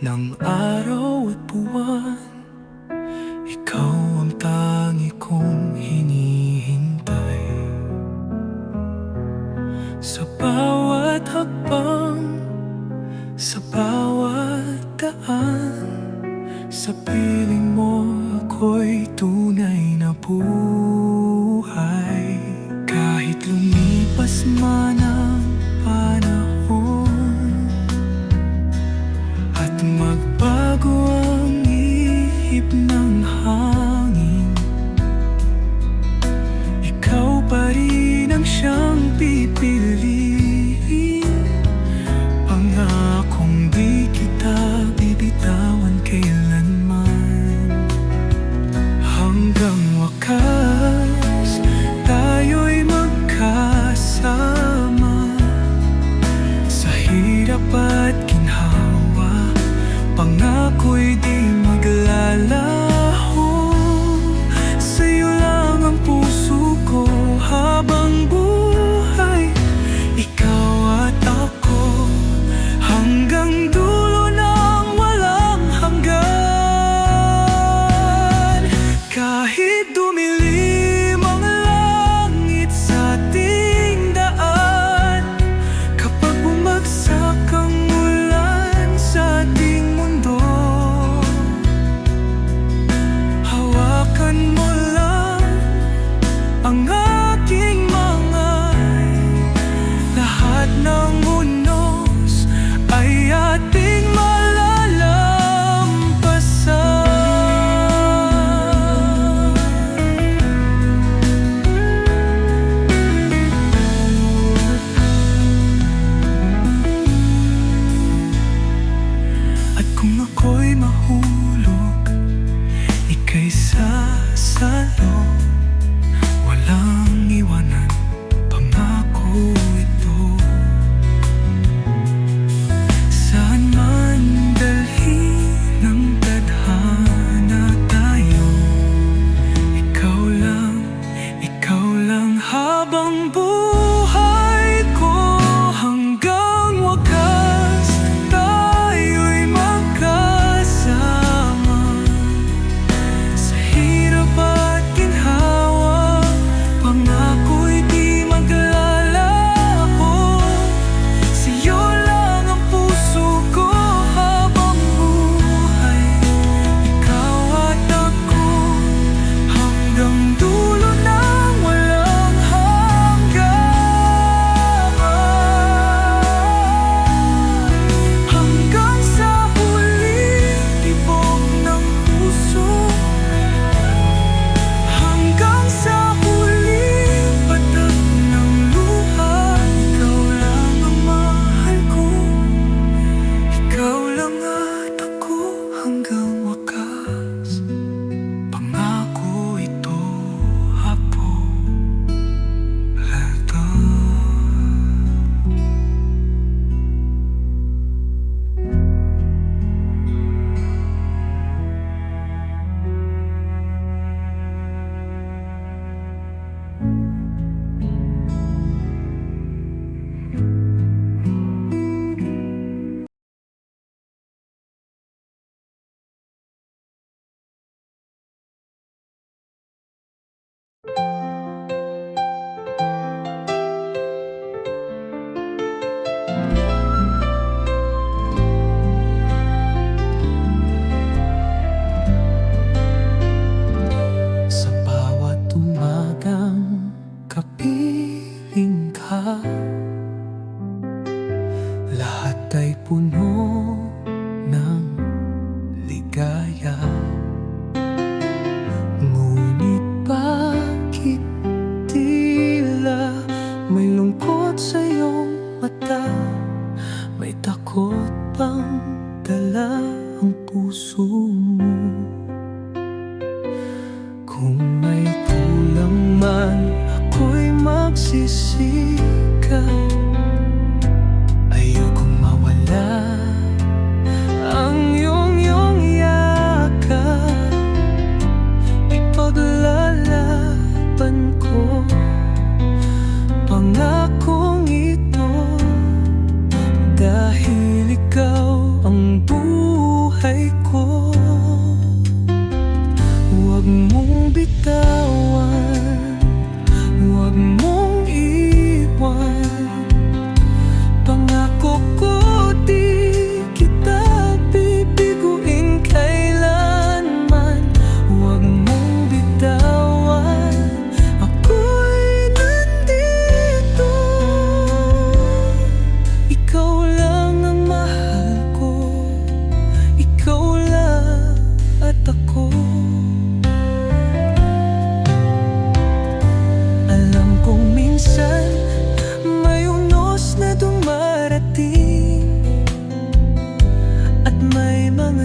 ng araw at buwan. Ikaw ang tangi kong hinihintay. Sa bawat hakbang, sa bawat daan, sa piling mo ako'y tunay na buhay. Kahit lumipas man ang panahon at magbago ang ihip ng hangin, ikaw pa rin ang siyang pipiliin. Pangakong di kita bibitawan kailanman. Hanggang wakas, tayo'y magkasama sa hirap at ginhawa. Pangako'y di maglalaho. Sa'yo lang ang puso ko habang buhay. Ikaw at ako hanggang dulo ng walang hanggan. Kahit dumilim ang langit sa ating daan, kapag bumagsak ang ulan sa ating mundo, hawakan mo lang ang aking mga lahat ng unos ay ating malalampasan. At kung ako'y mahulog, ika'y sasalo. Walang iwanan, pangako ito. Saan man dalhin ng tadhana tayo, ikaw lang habang buhay ko. Hanggang wakas, tayo'y magkasama sa hirap at ginhawa. Pangako'y di maglalaho. Sa'yo lang ang puso ko habang buhay. Ikaw at ako hanggang dulo ng walang hanggan. Hanggang sa huling tibok ng puso, hanggang sa huling patak ng luha. Ikaw lang ang mahal ko, ikaw lang at ako hanggang wakas. Pangako ito, Apolata. Sa bawat umagang kapiling ka, lahat ay puno ng ligaya. Ngunit bakit tila may lungkot sa iyong mata? May takot bang dala ang puso mo? Kung may kulang man, ako'y magsisikap. Ayokong mawala ang iyong yakap. Ipaglalaban ko pangakong ito, dahil ikaw ang buhay.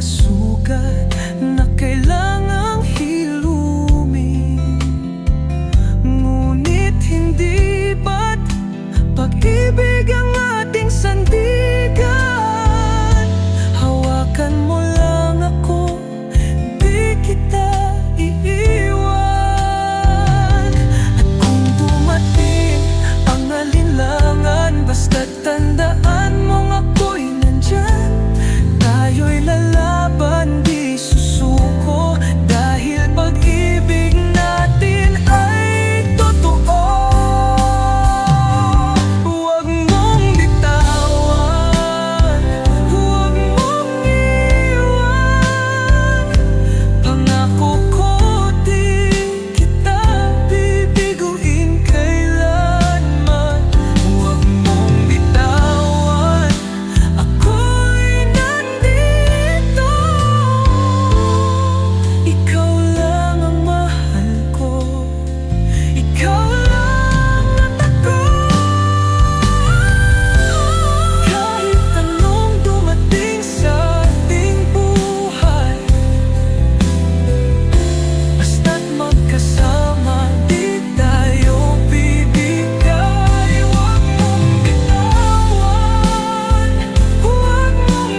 mga sugat na kailangang hilumin. Ngunit hindi ba't pag-ibig ang ating sandigan? Hawakan mo lang ako, di kita iiwan. At kung dumating ang alinlangan, basta't tandaan mong ako'y nandyan. Tayo'y lalaban, di susuko, dahil pag-ibig natin ay totoo. Huwag mong bitawan, huwag mong iwan. Pangako ko, di kita bibiguin kailanman. Huwag mong bitawan, ako'y nandito. Ikaw lang ang mahal ko, ikaw lang at ako. Kahit anong dumating sa ating buhay, basta't magkasama, di tayo bibigay. Huwag mong bitawan, huwag mong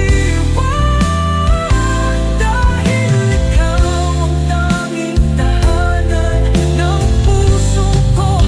iwan, dahil ikaw ang tanging tahanan ng puso ko,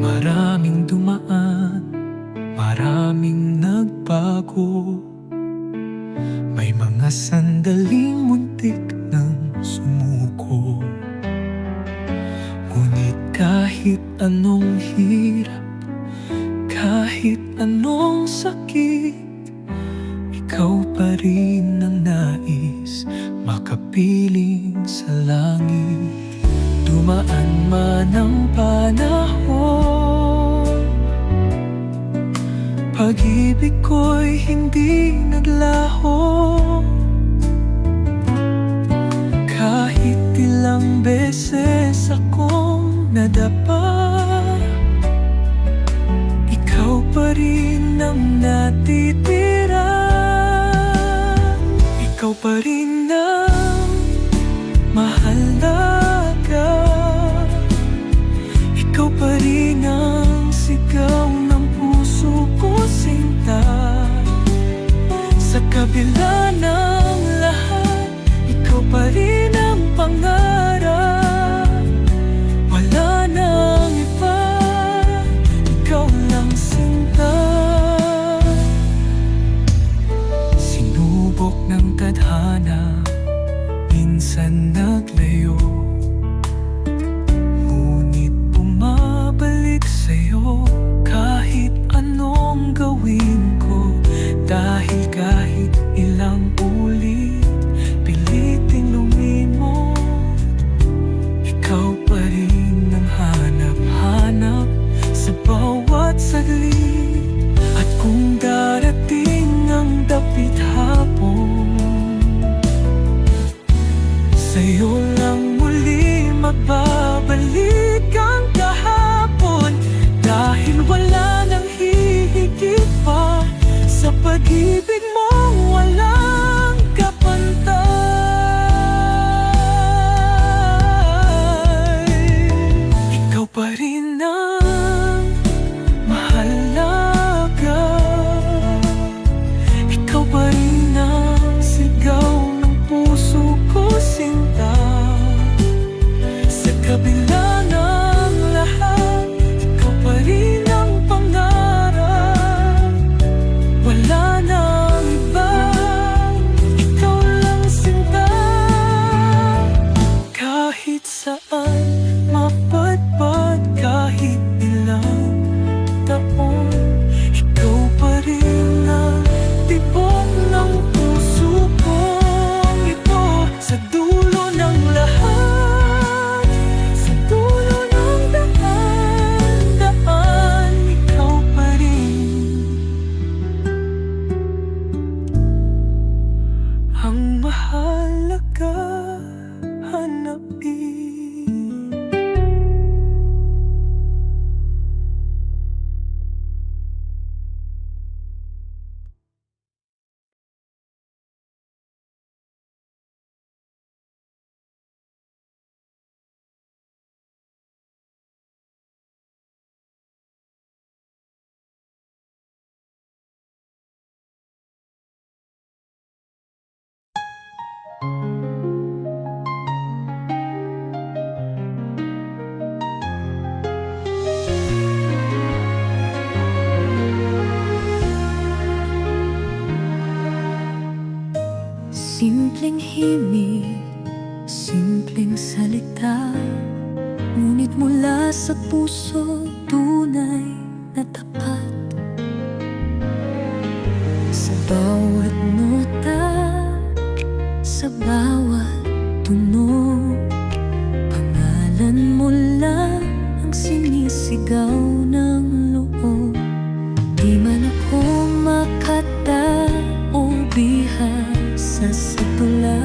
maraming dumaan, maraming nagbago. May mga sandaling muntik nang sumuko. Ngunit kahit anong hirap, kahit anong sakit, ikaw pa rin ang nais makapiling sa langit. Dumaan man ang panahon, pag-ibig ko'y hindi naglaho. Kahit ilang beses akong nadapa, ikaw pa rin ang natitira. Ikaw pa rin ang mahalaga, ikaw pa rin ang sigaw ng puso ko, sinta. Sa kabila ng lahat, ikaw pa rin ang pangarap. Wala nang iba, ikaw lang, sinta. Sinubok ng tadhana, minsan naglayo, ngunit bumabalik sa'yo. Kahit anong gawin ko, dahil kahit ilang ulit piliting lumimot, ikaw pa rin ang hanap-hanap sa bawat saglit. At kung darating ang dapit hapon, sa'yo lang muli magbabalik ang kahapon. Dahil wala nang hihigit pa sa pag-ibig mong walang kapantay. Ikaw pa rin ang mahalaga, ikaw pa rin ang sigaw ng puso ko, sinta. Sa kabila ng saan mapadpad kahit ilang taon. Ikaw pa rin ang tibok ng puso kong ito. Sa dulo ng lahat, sa dulo ng daan, ikaw pa rin ang mahalaga hanapin. Simpleng himig, simpleng salita, ngunit mula sa puso tunay na tapat. Sa bawat nota, sa bawat tunog, pangalan mo lang ang sinisigaw ng loob. Di man ako makata o bihasa sa tula,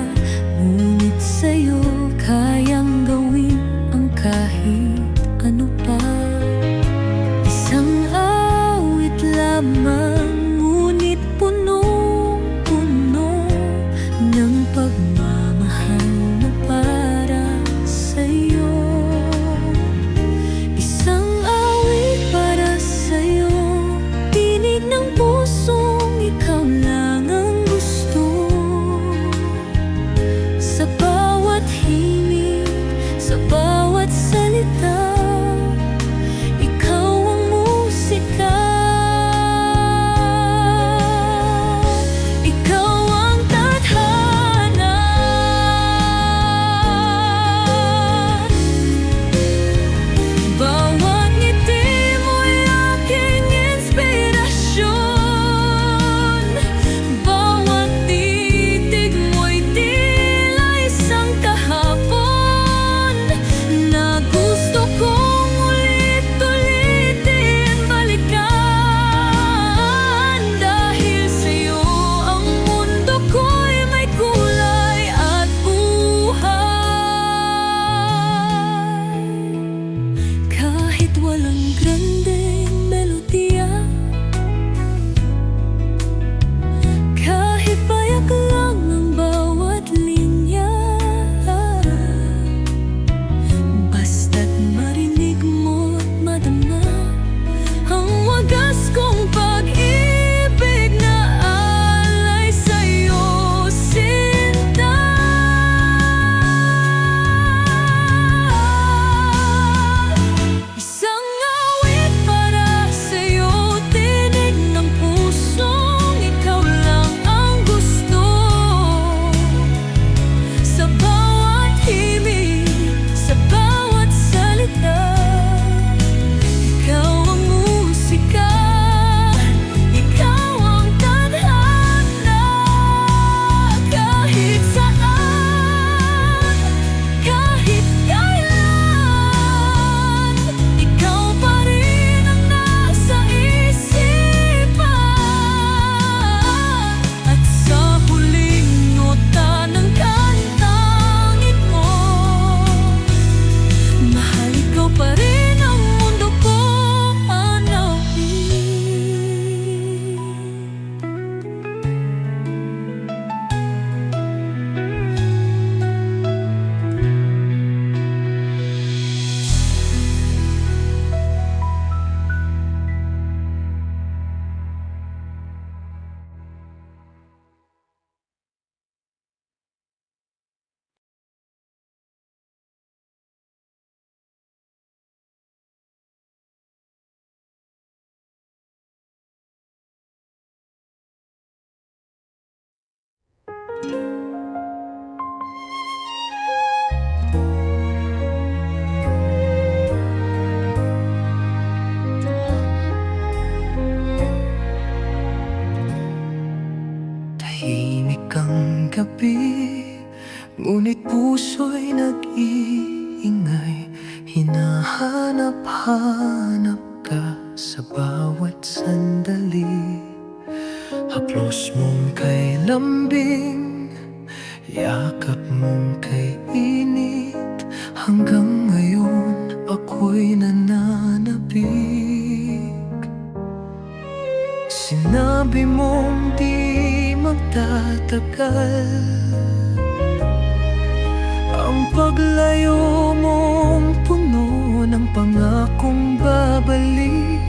ngunit sa'yo kayang gawin ang kahit ano pa. Isang awit lamang, ngunit punong-puno ng pagmamahal na para sa'yo. Isang awit para sa'yo, tinig ng pusong ikaw lang ang gusto. Sa bawat himig, sa bawat salita, ikaw ang musika. Ikaw ang tadhana. Bawat ngiti mo'y aking inspirasyon. Bawat titig mo'y tila isang kahapon na gusto ko Hinahanap-hanap ka sa bawat sandali. Haplos mong kay lambing, yakap mong kay init. Hanggang ngayon ako'y nananabik. Sinabi mong di magtatagal ang paglayo mong puno ng pangakong babalik.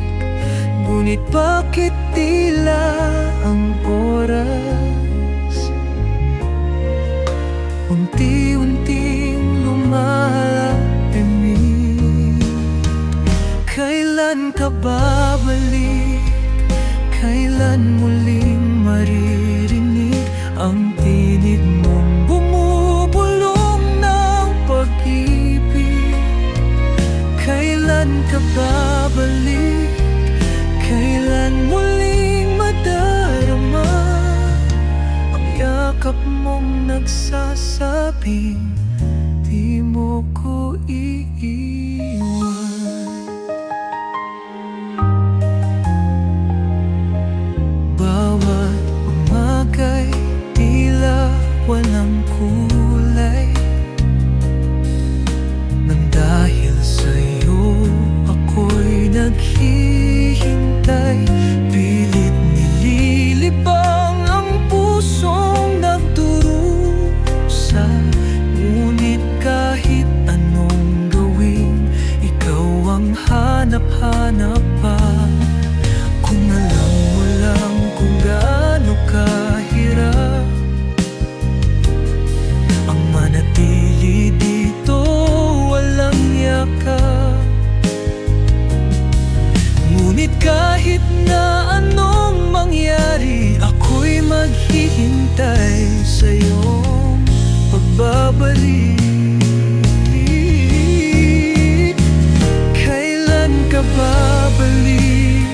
Ngunit bakit tila ang oras unti-unting lumalapit? Kailan ka babalik? Kailan muling maririnig ang tinig mong bumubulong ng pag-ibig? Kailan ka babalik? Kailan muling madarama ang yakap mong nagsasabing di mo ko iiwan? Bawat umaga'y tila walang kulay, nang dahil sa'yo ako'y naghihintay. Pilit nililibang ang pusong nagdurusa, ngunit kahit anong gawin, ikaw ang hanap-hanap pa. Kung alam mo lang kung gaano kahirap ang manatili dito walang yakap. Ngunit kahit na anong mangyari, ako'y maghihintay sa iyong pagbabalik. Kailan ka babalik?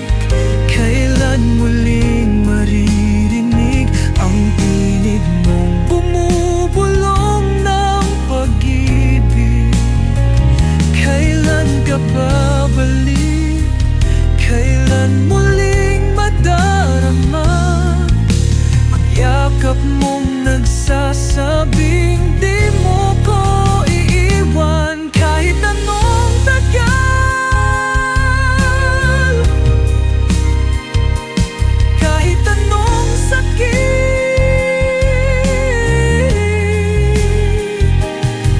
Kailan muling maririnig ang tinig mong bumubulong ng pag-ibig? Kailan ka babalik? Kailan muling madarama ang yakap mong nagsasabing di mo ko iiwan? Kahit anong tagal, kahit anong sakit,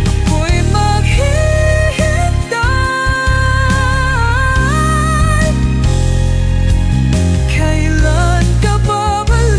ako'y maghihintay. Kailan ka babalik?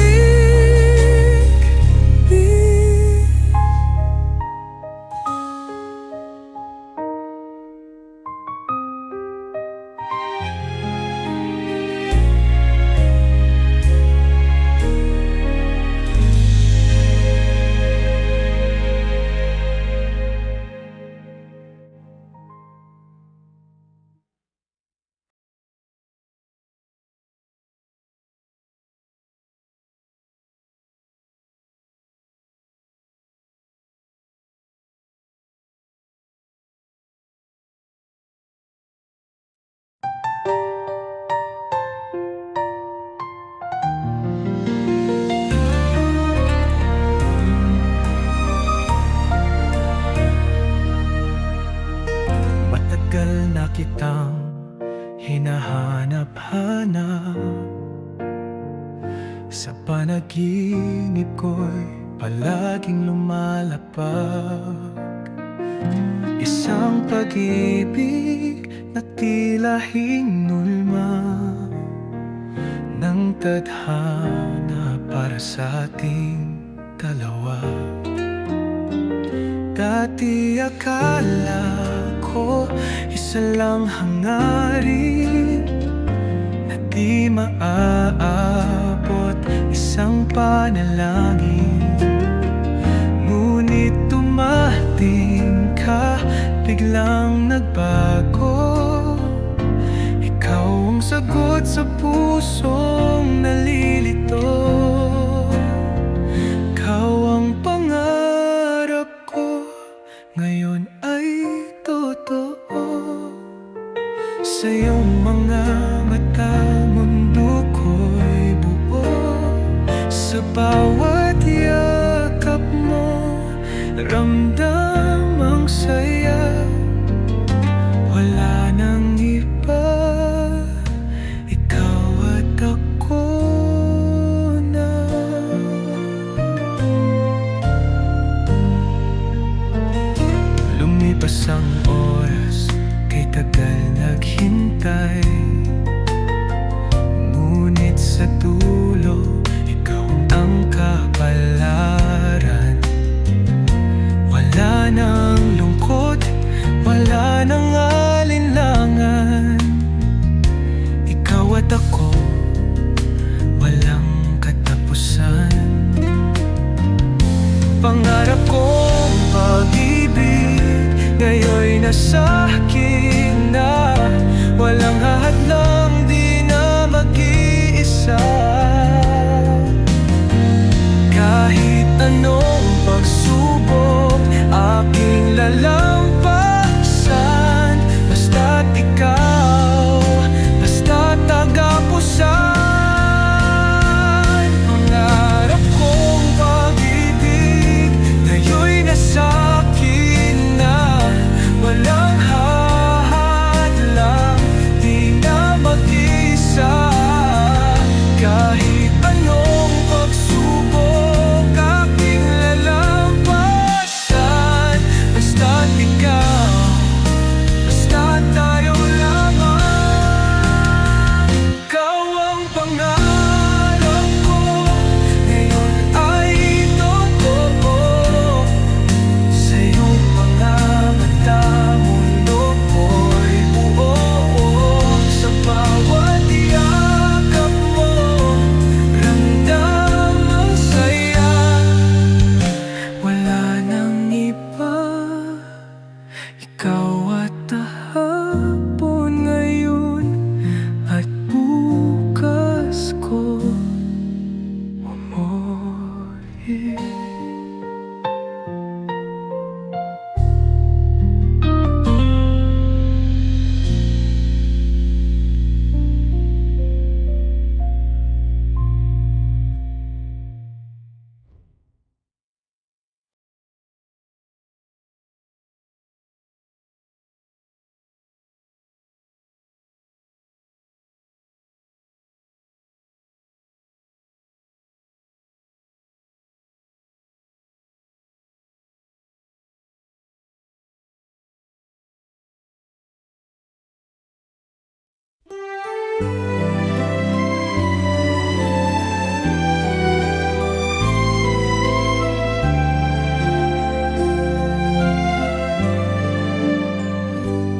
Matagal na kitang hinahanap-hanap, sa panaginip ko'y palaging lumalapag. Isang pag-ibig na tila hinulma ng tadhana para sa ating dalawa. Dati akala ko isa lang hangarin na di maaabot, isang panalangin. Ngunit dumating ka, biglang nagbago. Ikaw ang sagot sa pusong nalilito. Ikaw ang pangarap ko, ngayon ay totoo. Sa iyong mga mata, mundo ko'y buo. Sa bawat yakap mo, ramdam ang saya. Wala nang iba, ikaw at ako na. Lumipas ang oras, kay tagal naghintay. Ngunit sa dulo, ikaw ang kapalaran. Wala nang lungkot, wala nang alinlangan. Ikaw at ako, walang katapusan. Pangarap kong pag-ibig ngayon'y nasa akin na. Walang hahadlang, di na mag-iisa. Kahit anong pagsubok aking lalampasan, basta't ikaw, basta't tagapusan. Pangarap kong pag-ibig ngayon'y nasa akin na. Walang hahadlang, di na mag-isa. Kahit anong pagsubok aking lalampasan, basta't ikaw, basta't tayo lamang. Ikaw ang pangarap ko, ngayon ay totoo. Sa iyong mga mata, mundo ko'y buo. Sa bawat yakap mo, ramdam ang saya. Wala nang iba, ikaw at hapon ngayon at bukas ko umuwi.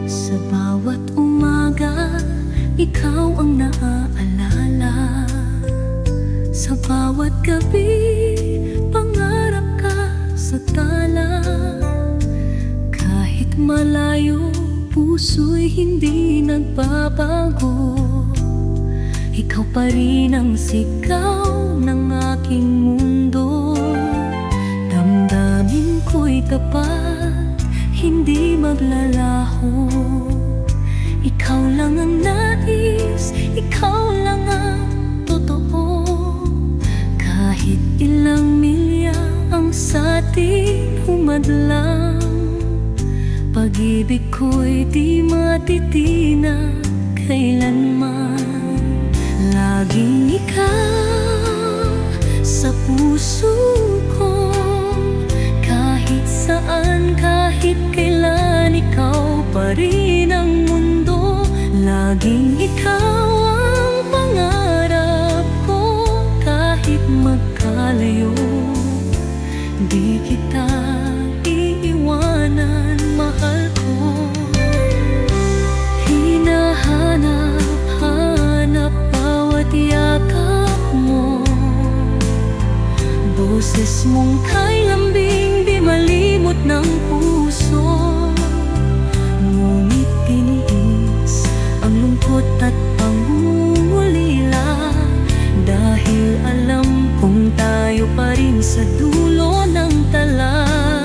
Sa bawat umaga, ikaw ang naaalala. Sa bawat gabi, pangarap ka sa tala. Kahit malayo, puso'y hindi nagbabago. Ikaw pa rin ang sigaw ng aking mundo. Damdamin ko'y tapat, hindi maglalaho. Ikaw lang ang nais, ikaw lang ang totoo. Kahit ilang milya ang sa'tin humadlang, pag-ibig ko'y di matitinag kailanman. Laging ikaw sa puso ko, kahit saan, kahit kailan, ikaw pa rin ang mundo. Laging ikaw ang pangarap ko, kahit magkalayo. Di kita iiwanan, mahal ko. Hinahanap-hanap bawat yakap mo. Boses mong kay lambing, di malimot ng puso. Ngunit tiniis ang lungkot at pangungulila, dahil alam kong tayo pa rin sa dulo ng tala.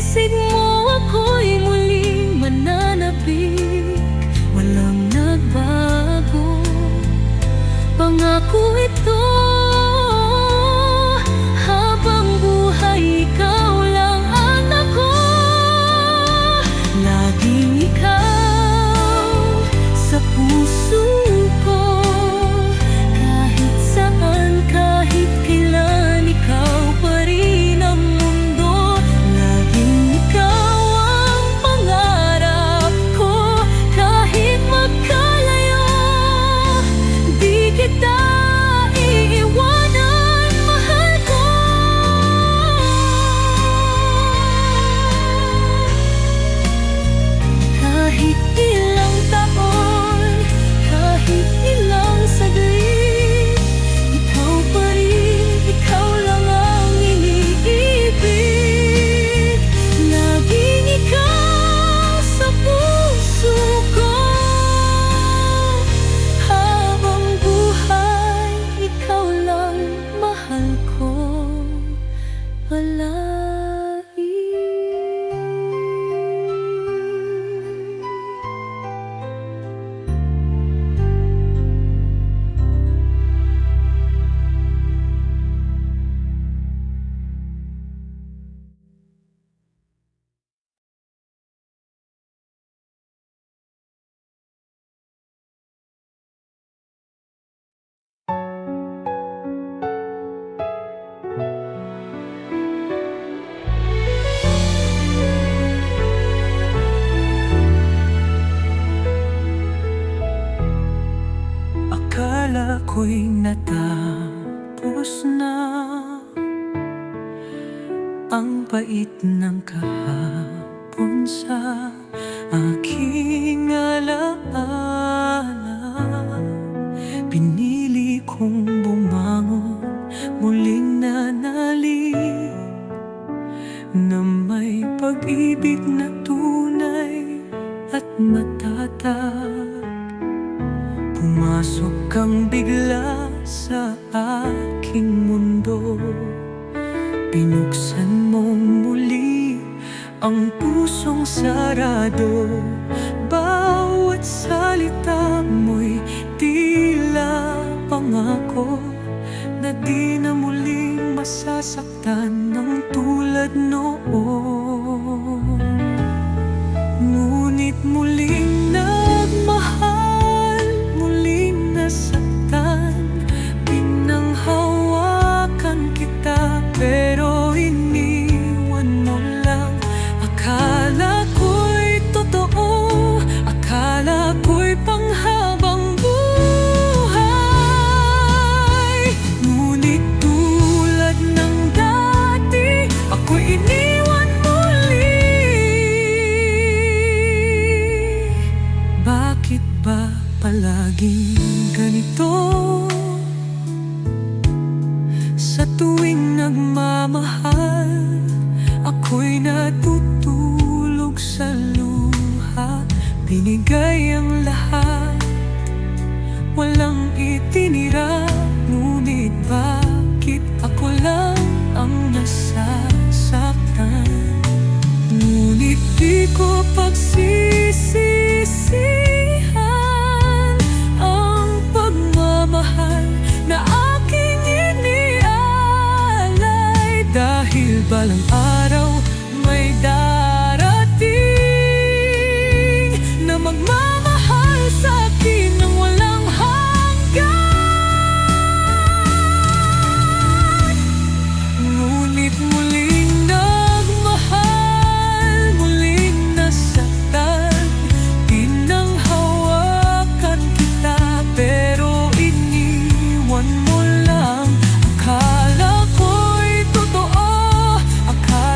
sisig mo ako'y muling mananapik. Walang nagbago, pangako ito. Habang buhay ikaw lang ang ako. Laging ikaw sa puso ko. Kahit saan, kahit kailan, ikaw pa rin ang mundo. Laging ikaw ang pangarap ko. Kahit magkalayo, di kita iiwanan, mahal ko. Kahit ilang taon, kahit ilang saglit, ikaw pa rin, ikaw lang ang iniibig. Laging ikaw sa puso ko. Habang buhay, ikaw lang mahal ko. Palagi. Akala ko'y natapos na ang pait ng kahapon sa aking alaala. Pinili kong bumangon, muling nanalik na may pag-ibig na tunay at matatag. Pumasok kang bigla sa aking mundo. Binuksan mong muli ang pusong sarado. Bawat salita mo'y tila pangako na di na muling masasaktan ng tulad noon. Ngunit muling nagmahal, muling nasaktan. Pinanghawakan kita pero iniwan mo lang. Akala ko'y totoo, akala ko'y panghabang buhay. Ngunit tulad ng dati, ako'y iniwan muli. Bakit ba palaging ganito? Sa tuwing nagmamahal, ako'y natutulog sa luha. Binigay ang lahat, walang itinira. Ngunit bakit ako lang ang nasasaktan? Ngunit di ko pagsisisihan ang pagmamahal na aking inialay. Dahil balang araw may darating na magmamahal sa akin ng walang hanggan. Ngunit muling nagmahal, muling nasaktan. Pinanghawakan kita pero iniwan mo lang. Akala ko'y totoo, akala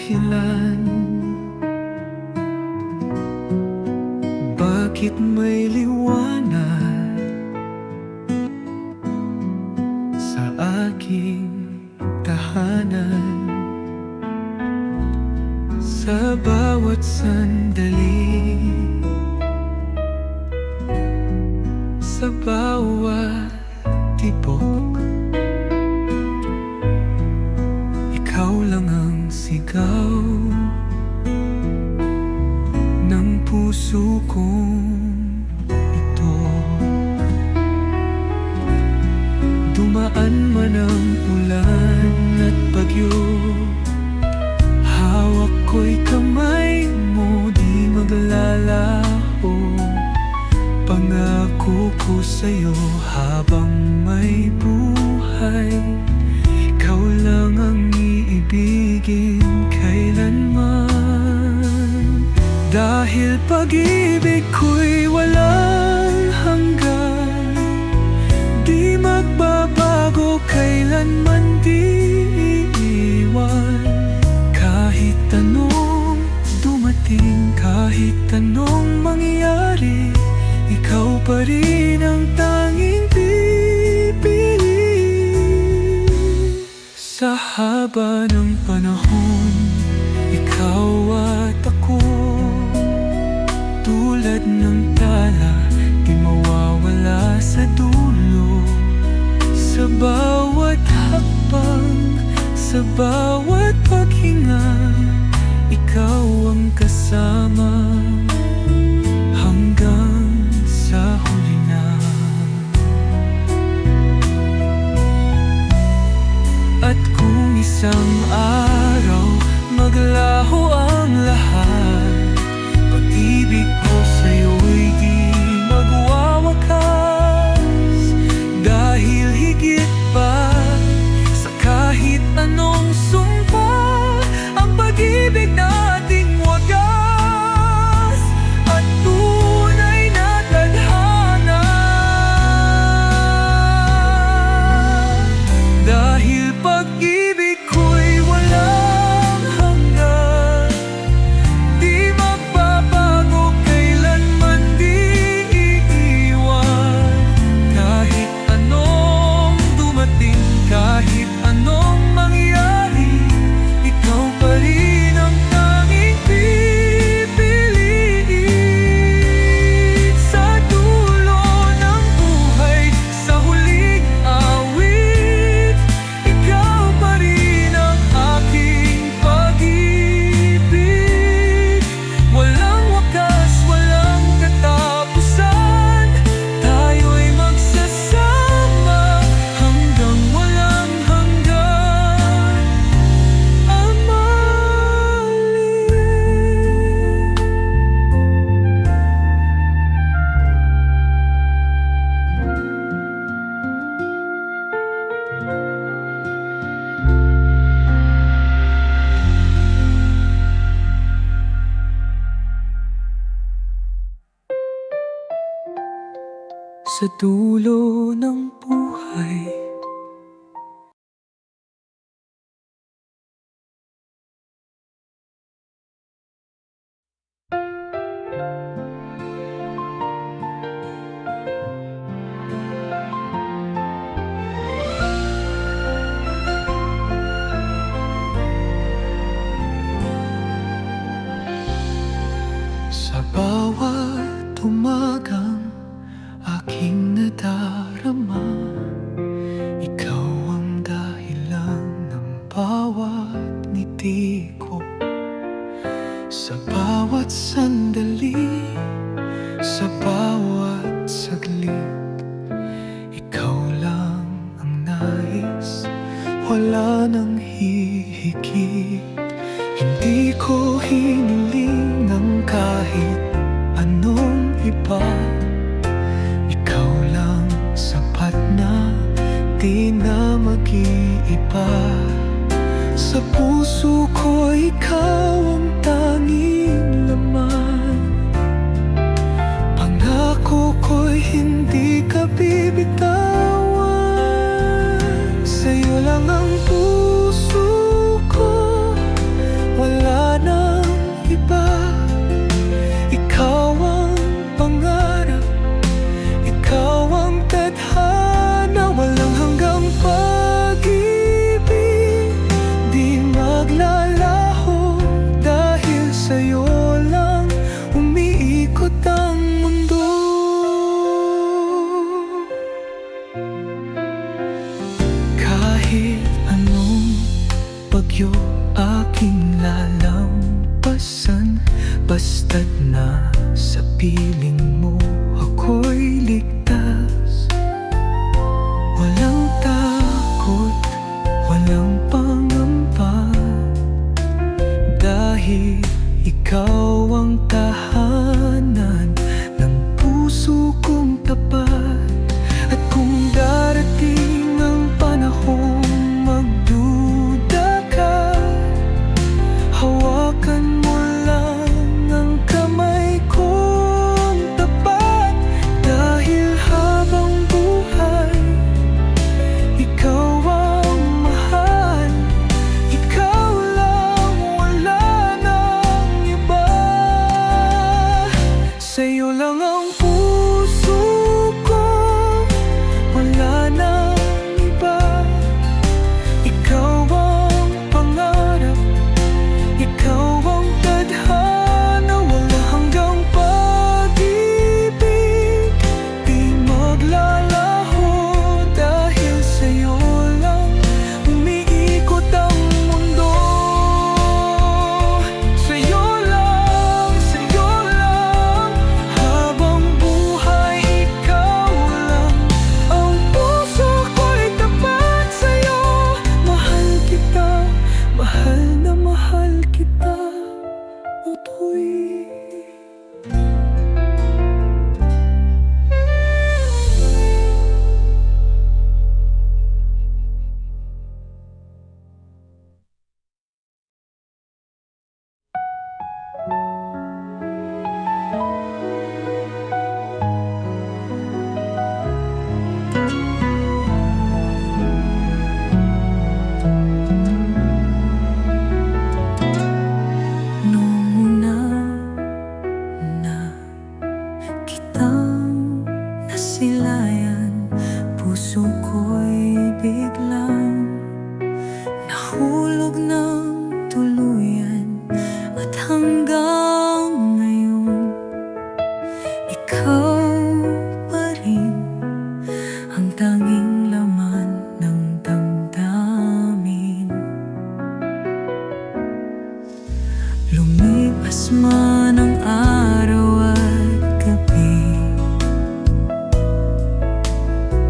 dahilan? Bakit may liwanag sa aking tahanan? Sa bawat sandali, sa bawat tibok, ikaw lang ang sigaw ng puso kong ito. Dumaan man ang ulan at bagyo, hawak ko'y kamay mo, di maglalaho. Pangako ko sa'yo habang may buhay, ikaw lang ang iibigin kailanman. Dahil pag-ibig ko'y walang hanggan, di magbabago, kailanman di iiwan. Kahit anong dumating, kahit anong mangyari, ikaw pa rin ang tanging pipili. Sa haba ng panahon, ikaw at ako, tulad ng tala, di mawawala sa dulo. Sa bawat hakbang, sa bawat paghinga, ikaw ang kasama hanggang sa huli na. At kung isang araw maglaho ang lahat, pag-ibig ko sa'yo'y di magwawakas. Dahil higit pa sa kahit anong sumpa, ang pag-ibig nating wagas at tunay na tadhana. Dahil pag-ibig ko'y walang hanggan, di magbabago, kailanman di iiwan. Kahit anong dumating, kahit anong mangyari, ikaw pa rin ang tanging pipiliin. Sa dulo ng buhay, sa huling awit, ikaw pa rin ang aking pag-ibig. Walang wakas, walang katapusan, tayo'y magsasama hanggang walang hanggan. Amaling. Sa dulo ng buhay, sa bawat umagang aking nadarama, ikaw ang dahilan ng bawat ngiti ko. Sa bawat sandali, sa bawat saglit, ikaw lang ang nais, wala nang hihigit. Hindi ko hiniling ng kahit anong iba, ikaw lang sapat na, di na mag-iiba. Sa puso ko ikaw ang tanging laman, pangako ko'y hindi ka bibitawan. Sa'yo lang ang puso ko, wala ng pangamba, dahil ikaw ang tahanan ng puso kong tapat. At kung darating ang panahong magduda ka, hawakan mo lang ang kamay kong tapat. Dahil habang buhay, ikaw ang mahal. Ikaw lang, wala nang iba. Sa'yo lang ang puso ko, wala nang iba. Ikaw ang pangarap, ikaw ang tadhana, wala hanggang pag-ibig, di maglalaho. Dahil sa'yo lang umiikot ang mundo. Sa'yo lang, habang buhay ikaw lang. Ang puso ko'y tapat sa'yo. Mahal kita, mahal na mahal kita, Utoy. Noong una na kitang nasilayan, puso ko'y biglang nahulog ng tuluyan. At hanggang ngayon, ikaw pa rin ang tanging laman ng damdamin. Lumipas man ang araw at gabi,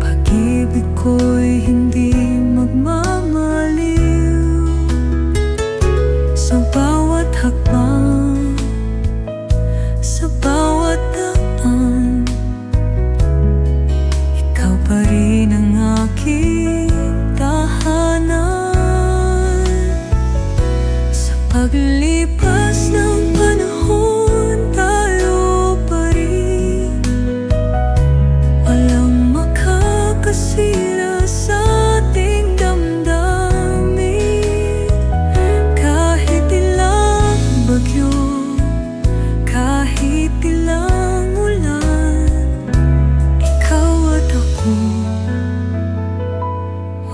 pag-ibig ko'y hindi magmamaliw. Sa bawat hakbang, sa bawat daan, ikaw pa rin ang aking tahanan. Sa paglipas ng panahon, tayo pa rin, walang makakasira sa ating damdamin. Kahit ilang bagyo, kahit ilang ulan, ikaw at ako,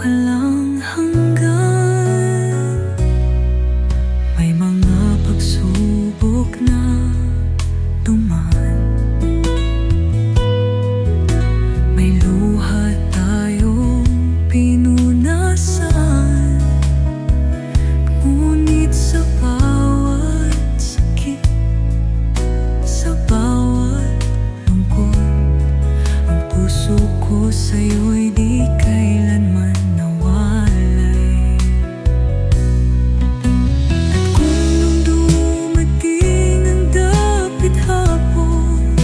walang hanggan. May mga pagsubok na dumaan, may luha tayong pinunasan. Ngunit sa bawat sakit, sa bawat lungkot, ang puso ko sa'yo'y di kailanman nawalay. At kung nung dumating ang dapit hapon,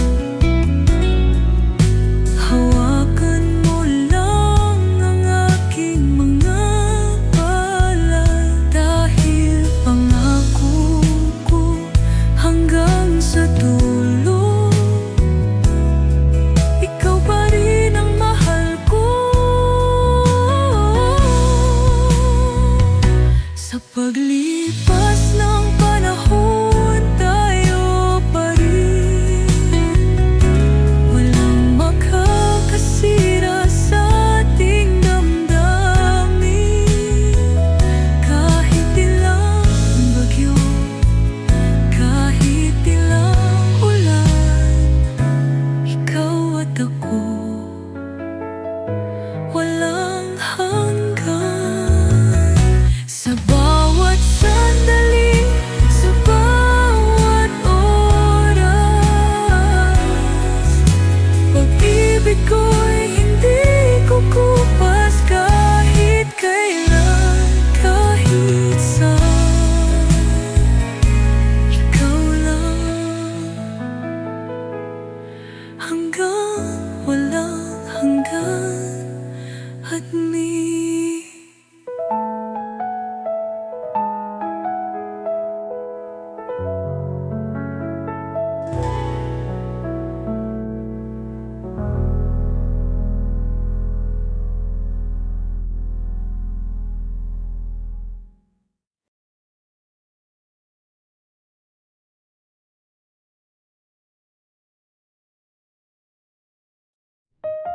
hawakan mo lang ang aking mga palad. Dahil pangako ko hanggang sa dulo, ikaw pa rin ang mahal ko. Sa paglipas ng panahon, tayo pa rin, walang makakasira sa ating damdamin. Kahit ilang bagyo, kahit ilang ulan, ikaw at ako, walang hanggan. Sa bawat sandali,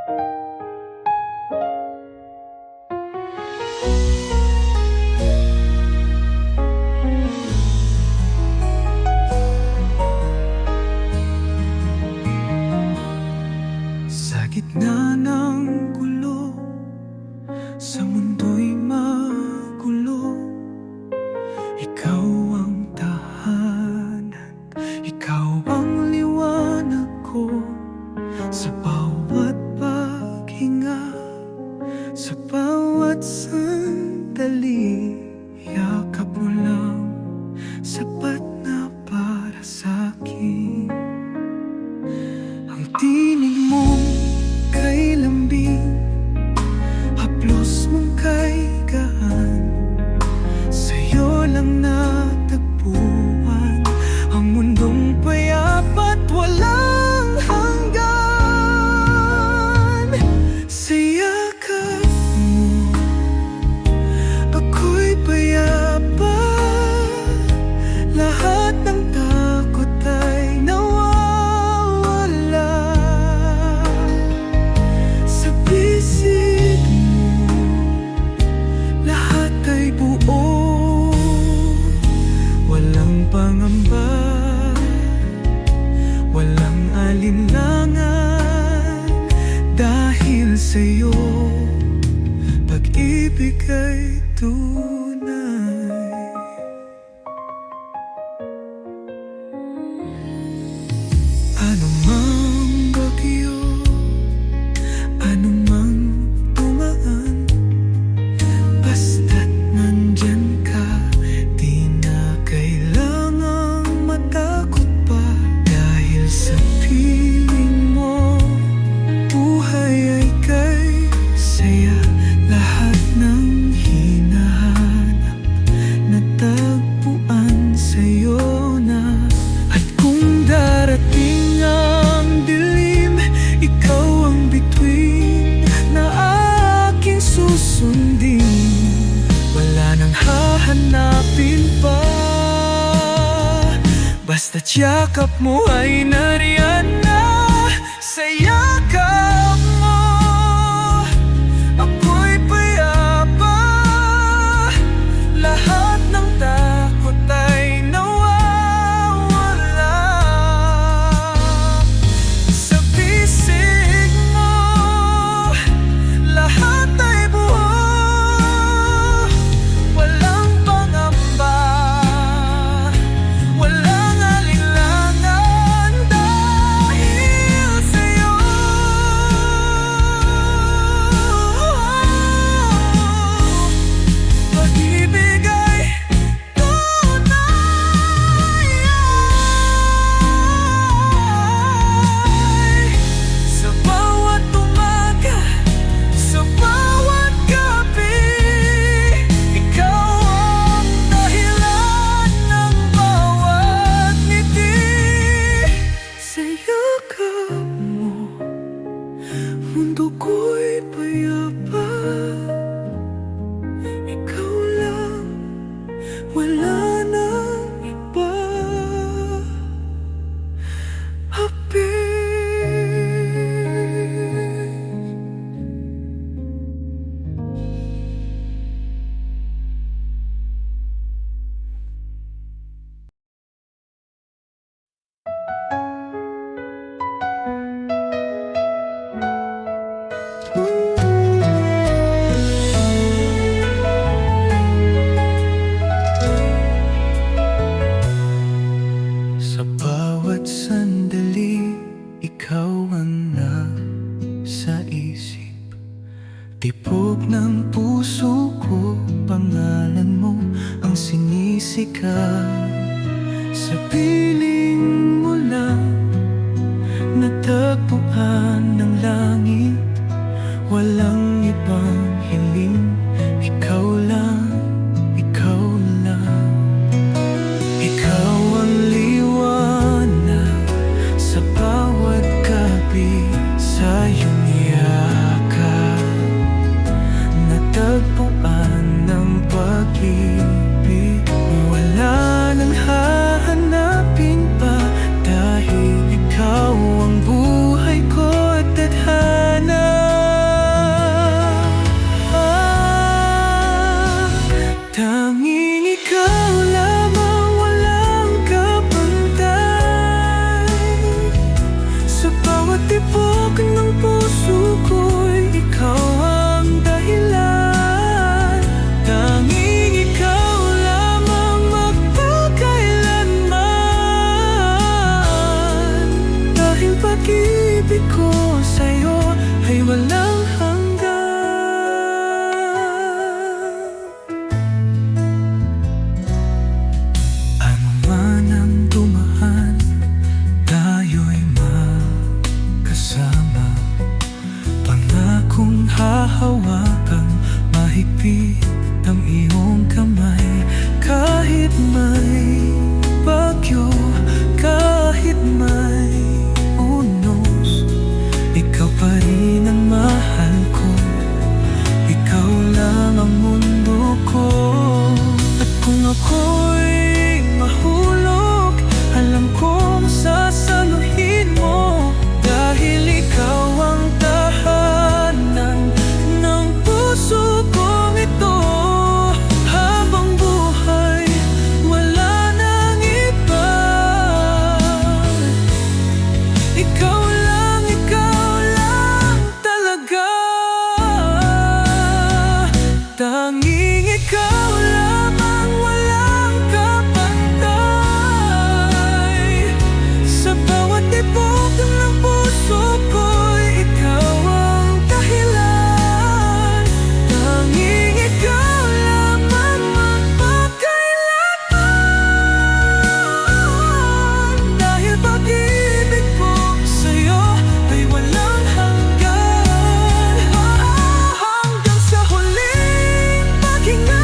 Sa gitna ng gulo, sa mundo'y magulo, ikaw ang tahanan, ikaw ang liwanag ko. Sa bawat paghinga, sa bawat sandali, yakap mo lang, sapat na para sa'kin. Ang tinig mong kay lambing, haplos mong kay gaan, sa'yo lang natagpuan ang mundong payap at walang hanggan. Sa yakap mo, ako'y payapa, lahat ng takot ay nawawala. Sa bisig mo, lahat ay buo, walang pangamba, walang alinlangan. Dahil sa'yo, pag-ibig ay tunay. Ano mang bagyo, ano mang dumaan, basta't nandyan ka, di na kailangang matakot pa. Dahil sa piling mo, buhay ay kay saya. Lahat ng hinahanap, natagpuan sa'yo na. At kung darating ang dilim, ikaw ang bituin na aking susundin. Wala nang hahanapin pa, basta't yakap mo ay nariyan na. Sa yakap mo, ako'y payapa, lahat ng takot ay nawawala. Sa bisig mo, lahat ay buo, walang pangamba, walang alinlangan. Dahil sa'yo, pag-ibig ay tunay. Sa bawat umaga, sa bawat gabi, ikaw ang dahilan ng bawat ngiti. Sa yakap mo, mundo ko'y payapa, ikaw lang, wala nang iba. Happy. Sa bawat sandali, ikaw ang nasa isip. Tibok ng puso ko, pangalan mo ang sinisigaw. Sa piling mo lang, natagpuan ng langit. Walang ibang hiling, ikaw lang, ikaw lang. Ikaw ang liwanag sa bawat gabi, sa iyong yakap natagpuan ng pag-ibig. Wala nang hahanapin pa, aking